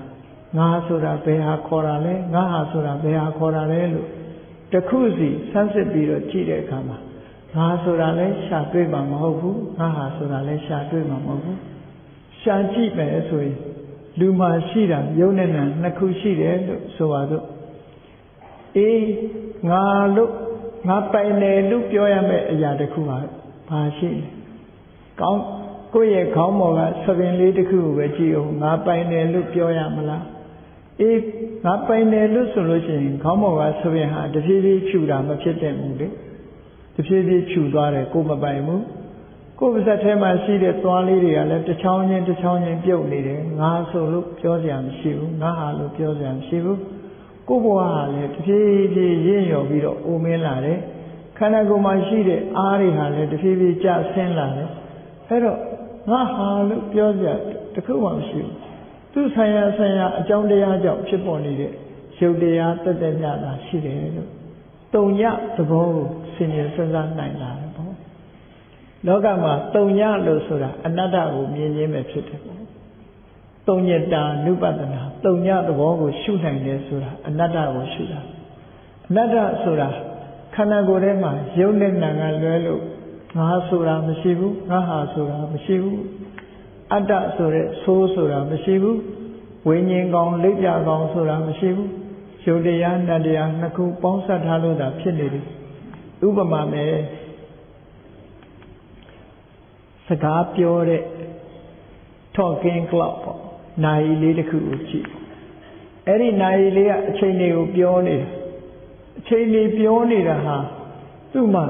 ငါဆိုတာဘယ်ဟာခေါ်တာလဲငါဟာဆိုတာဘယ်ဟာခေါ်တာလဲလို့တစ်ခုစီဆန်းစစ်ပြီးတော့ကြည့်တဲ့အခါမှာငါဆိုတာလဲရှာတွေ့မှာမဟုတ်ဘူးငါဟာဆိုတာလဲရှာတွေ့မှာမဟုတ်ဘူးရှာကြည့်မယ်ဆိုရင်လူမှာရှိတာယုံနဲ့နာနှစ်ခုရှိတယ်လို့ဆိုပါတော့ငါလို့ငါပိုင်တယ်လို့ပြောရမယ့်အရာတစ်ခုပါဘာရှိလဲကောင်းကိုယ့်ရဲ့ခေါင်းပေါ်ကသပင်လေးတစ်ခုကိုပဲကြည့်အောင်ငါပိုင်တယ်လို့ပြောရမလားငါပိုင်တယ်လို့ဆိုလို့ရှိရင်ခေါင်းပေါ်ကသပင်ဟာတဖြည်းဖြည်းဖြူတာမဖြစ်တဲ့ဘူးလေတဖြည်းဖြည်းဖြူသွားတယ်ကိုမပိုင်ဘူးကိုယ်ပါးစပ်ထဲမှာရှိတဲ့သွားလေးတွေကလည်းတစ်ချောင်းချင်းပြုတ်နေတယ်ငါဆိုလို့ပြောစရာမရှိဘူးငါဟာလို့ပြောစရာမရှိဘူးကိုယ်ဘဝဟာလည်းတဖြည်းဖြည်းရင့်ရော်ပြီးတော့အိုမင်းလာတယ်ခန္ဓာကိုယ်မှာရှိတဲ့အားတွေဟာလည်းတဖြည်းဖြည်းကျဆင်းလာတယ်အဲ့တော့ငါဟာလို့ပြောစရာတခုမှမရှိဘူးသူဆိုင်ရာအကြောင်းတရားကြောင့်ဖြစ်ပေါ်နေတဲ့ရုပ်တရားတက်မြတာရှိတယ်လို့တုံညသဘောကိုဆင်ခြင်စဉ်းစားနိုင်လာတယ်ပေါ့လောကမှာတုံညလို့ဆိုတာအနတ္တကိုမြင်ခြင်းပဲဖြစ်တယ်ပေါ့တုံညတာနုပဒနာတုံညသဘောကိုရှုနိုင်တယ်ဆိုတာအနတ္တကိုရှုတာအနတ္တဆိုတာခန္ဓာကိုယ်ထဲမှာယုံနဲ့နာကလွဲလို့ငါဆိုတာမရှိဘူးငါဟာဆိုတာမရှိဘူးအတ္တဆိုတဲ့ဆိုးဆိုတာမရှိဘူးဝိညာဉ်ကောင်လက်ပြကောင်ဆိုတာမရှိဘူးယုတ်တရားနတ်တရားနှစ်ခုပေါင်းစပ်ထားလို့သာဖြစ်နေတယ်ဥပမာမဲ့စကားပြောတဲ့ talking clock ပေါ့နာရီလေးတစ်ခုကိုကြည့် Eri nai lea a chain of Pioni. A chain of Pioni, Tuma.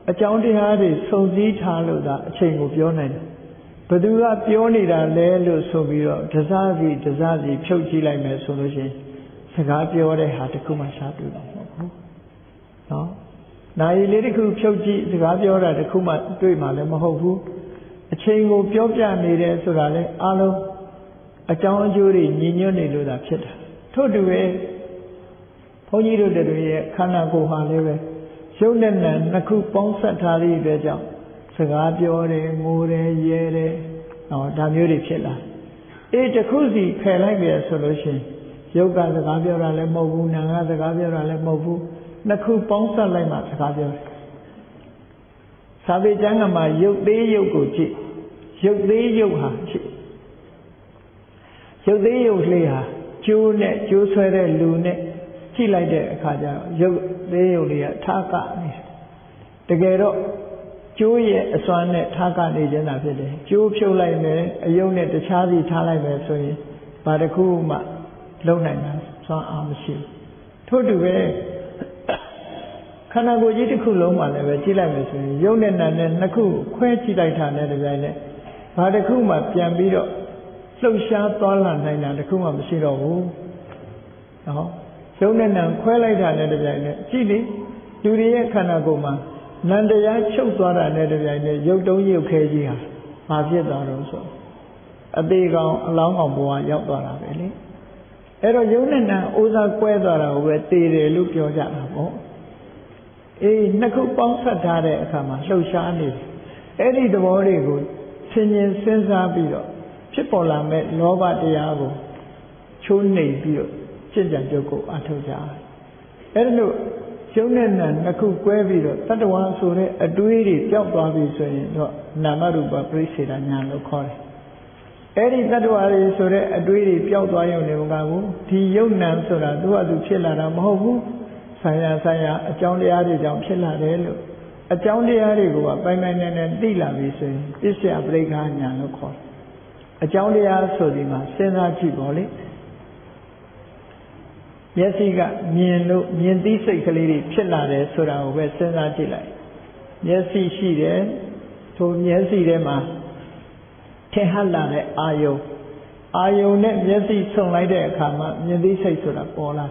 A county had is so deep hollow that a chain of Pioni. But do that Pioni that Lelo Sobiro, Tazazi, Chochi like my solution. Sagapiore had a Kumasatu. No? Nai lyrical Chochi, Sagapiora, the Kuma, Dreama, the Mahovu. A chain of Pioja made a Surale, Alo, a town jury, Nini do that shit. Toduwe, Ponido de Due, Kanago Haleve, Shonen, Naku Ponsatari Veja, Sagapiore, Mure, Yere, or Damuri Chilla. It's a cozy Pelagria solution. Yoga the Gabiora Lemovu, Nanga the Gabiora Lemovu, Naku Ponsa Lema Sagabio. Sabi Jangama, Yuk de Yoguchi, Yuk de Yoha, Yuk de Yokleha. June, Josere, Lune, Chilide, Kaja, Yolia, Taka. The Gero, Joye, a swanet, Taka, Nijana, Joe Pulame, a unit, the Chazi Talame, so by the Kuma, Lonana, Swan Armshi. Toduwe Kanago Yitikuloma, the Chilame, Yonan and Naku, Quenchilita, and by the Kuma, Piambiro. So sharp Tolan and the Kuma Mashiro. No, so then Quellita Nedavine, Chili, Duria Kanagoma, Nandaya Chokora Nedavine, Yodo Yukajia, Mafia so. A big along on board Yokora, really. Ero Yunana, Uza Quedara, where they look your Jabo. A Naku Ponsatare Kama, so shiny. Eddie the body good, singing Sensa People are met Nova Diago, Chune Bio, Chijan Joko Atoja. Erno, Jonan and Naku Queviro, that one so a duty, Job Bobby, so Namaruba, Priscilla, Nano Kore. Eri that was so a duty, Piauayo Nevago, T. Yonan Sora, Dua Chilla Mohu, Saya, a John Diari, John Chilla, a John Diari, by my name and Dila, we say, this year break Nano Kore. A Jaulia Sodima, Sena Chiboli. Yes, he got Miendi Sekali, Chilade, Sura, West Sena Chile. Yes, she there, told Yesi Rema Tehala Ayo net Yesi song like that, Kama, Miendi Sekura, Pola.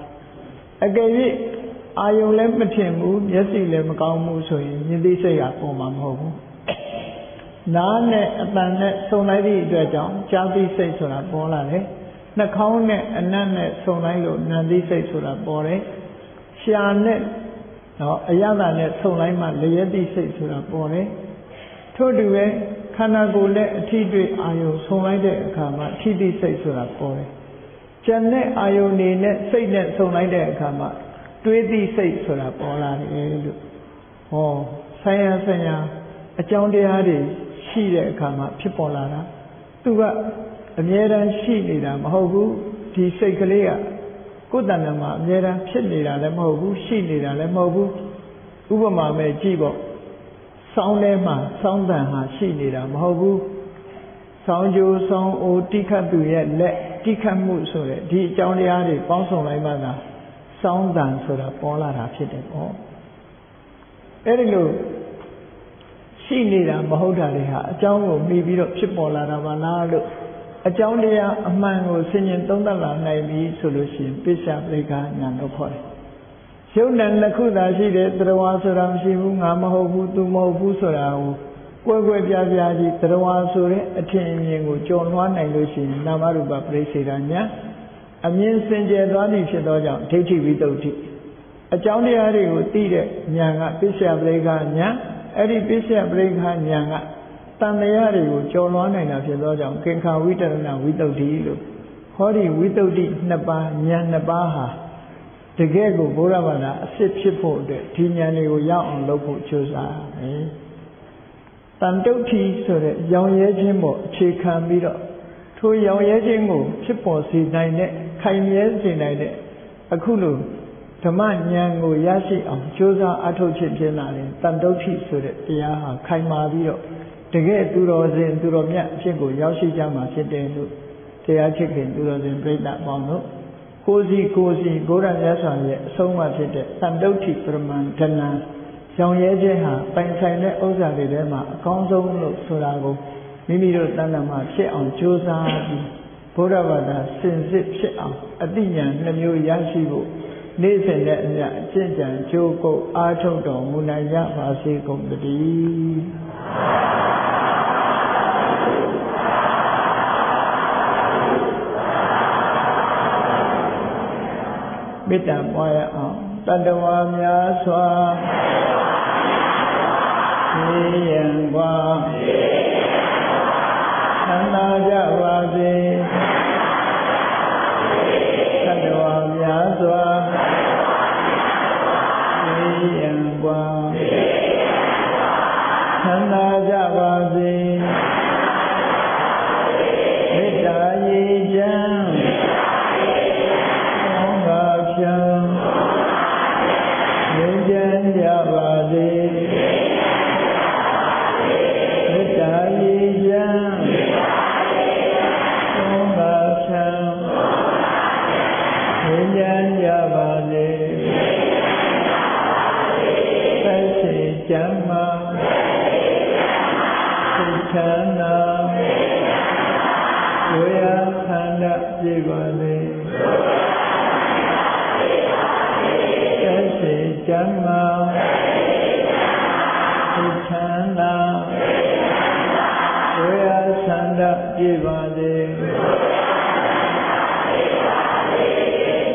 Again, Ayo Lempatimu, Yesi Lemakamu, so Miendi Sega, Poma Hobo. Nane, a planet, so like the Jam, Javi says to that bola, Nakone, and Nane, so like Nandi says to that bore, Shianet, no, a Yavanet, so like my lady says to that bore, Toduwe, Kanagole, a Tidri Ayo, so like the Kama, Tidi says to that bore. Janet Ayo Nene, say that so like the Kama, Twidi says to that bola, oh, Saya, a John Diari. She the Kama, Pipolara. Tuga, a Mera she need a Mahobu, T. Sekalea, Kudanama, Mera, Chilida, Lemobu, she need a Lemobu, Ubama me Jibo, Soundema, Soundama, she need a Mahobu, Sound you, Sound O Tika do yet, let Tika Musore, T. Johnny, Bonson Lamana, Sound dance or a Polara Chitty. Oh, Erilu. She need a Mahodaliha, a jungle, maybe a chipola, a Jonia, a man who singing Tondala, maybe solution, Bishop Leka, Nandopoi. Shonan Nakuda, she did the Wasaram Shivu, Amahobu, Tumo Busora, Quaguajaji, the Wasure, a team, John One and Lucy, Namaruba Presidania, a mean Saint Rani Shadoja, Titi Vidoti. A Jonia would eat it, Nyanga, Bishop Leka, Nya. Eddie Bishop Brigha Nyanga, Tamayari, Jolon and Afidoja, Kenka Wittana without Dilu, Hori without Naba, Nyanabaha, the Gego Buravana, Sipshipo, the Tinyani Ya on local Chosa. Tandoti, so that young Yajimo, Chika Mido, two young Yajimo, Chipo, Sidine, Kaimia Sidine, Akulu. Taman Yango Yashi of Josa Ato Chipjenari, Tandochi Suret, Yaha, Kaimavio, the gate Duros in Duromia, Chico, Yashi Jama, Chitenu, they are chicken, Duros and break that bono. ကိုစီဘုရားမြတ်စွာရဲ့အဆုံးအမဖြစ်တဲ့တန်တုဋ္ဌိပရမန်ဒနာဆောင်ရဲခြင်းဟာပိုင်ဆိုင်တဲ့ဥစ္စာတွေထဲမှာအကောင်းဆုံးလို့ဆိုတာကိုမိမိတို့တဏ္ဍာမှာဖြစ်အောင်ကြိုးစားပြီးဘုရားဘာသာစင်စစ်ဖြစ်အောင်အတိညာဏ်နှမျိုးရရှိဖို့နေ့စဉ်နဲ့အမျှအကျင့်ကြံကြိုးကုပ်အားထုတ်တော်မူနိုင်ကြပါစေကုန်သတည်းမေတ္တာပွားရအောင်တတ္တဝါများစွာနေရန်กว่าသံသာကြပါစေတတ္တဝါများစွာနေရန်กว่าသံသာကြပါစေမေတ္တာရေချမ်းသောငါဖြံငြိမ်းချမ်းကြပါစေမေတ္တာရေချမ်းသောငါဖြံငြိမ်းချမ်းကြပါစေသက်ရှိချမ်းသာစိတ်ချမ်းသာဝေယခန္ဓာပြည့်ပါစေသက်ရှိချမ်းသာစိတ်ချမ်းသာဝေယခန္ဓာပြည့်ပါစေ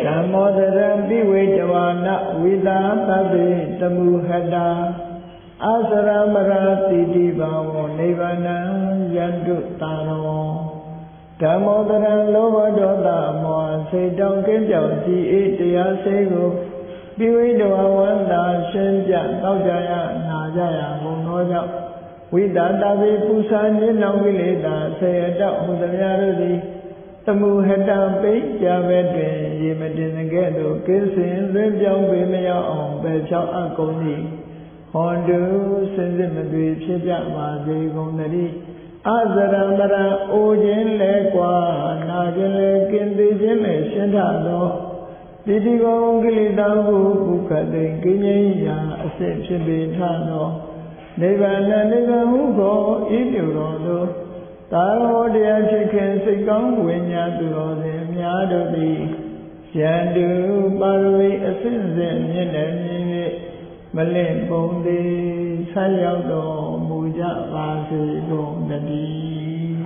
ဓမ္မောတရံပိဝေတဝါနဝိသာသဗ္ဗေတမုဟတာအာသရမရာတိတိဘာဝနိဗ္ဗာနံယန္တုတာရောဓမ္မောတရံလောဘဒေါသမောဟစိတ်တောင်းကင်းပြောင်းကြည်အေးတရားစေကိုပိဝိတဝါဝန္တာရှင်းပြတောက်ကြရနာကြရဘုံသောကြောင့်ဝိသတာဝေပူဇာညင်းတော်ကိလေသာဆေရတောက်ဟူသမျှတို့သည်တမုဟတပိဋ္ဌဘဲတွင်ရေမတင်ကဲ့သို့ကင်းစင်လွင်ပြောင်းပေမရောက်အောင်ပဲဖြောင်းအပ်ကုန်သည်ဟောတုစင်စစ်မသွေဖြစ်ကြပါစေကုန်သတည်းအာဇရမရအိုခြင်းလဲကွာနာခြင်းလဲကင်းသေးခြင်းလဲရှင်းထသောတိတိကုံကိလေသာဟုပုခတိကင်းငြိမ်းရာအစစ်ဖြစ်ပေထသောနိဗ္ဗာန်နိဗ္ဗာန်ဟုသောဤပြုတော်သို့သာရောတရားဖြစ်ခင်စိတ်ကောင်းဝိညာဉ်သူတော်စင်များတို့သည်ယန္တုပါရဝိအစဉ်စဉ်မြင့်တယ်မြင့်၍မလင့်ပုံသည်ဆက်ရောက်တော်မူကြပါစေကုန်သတည်း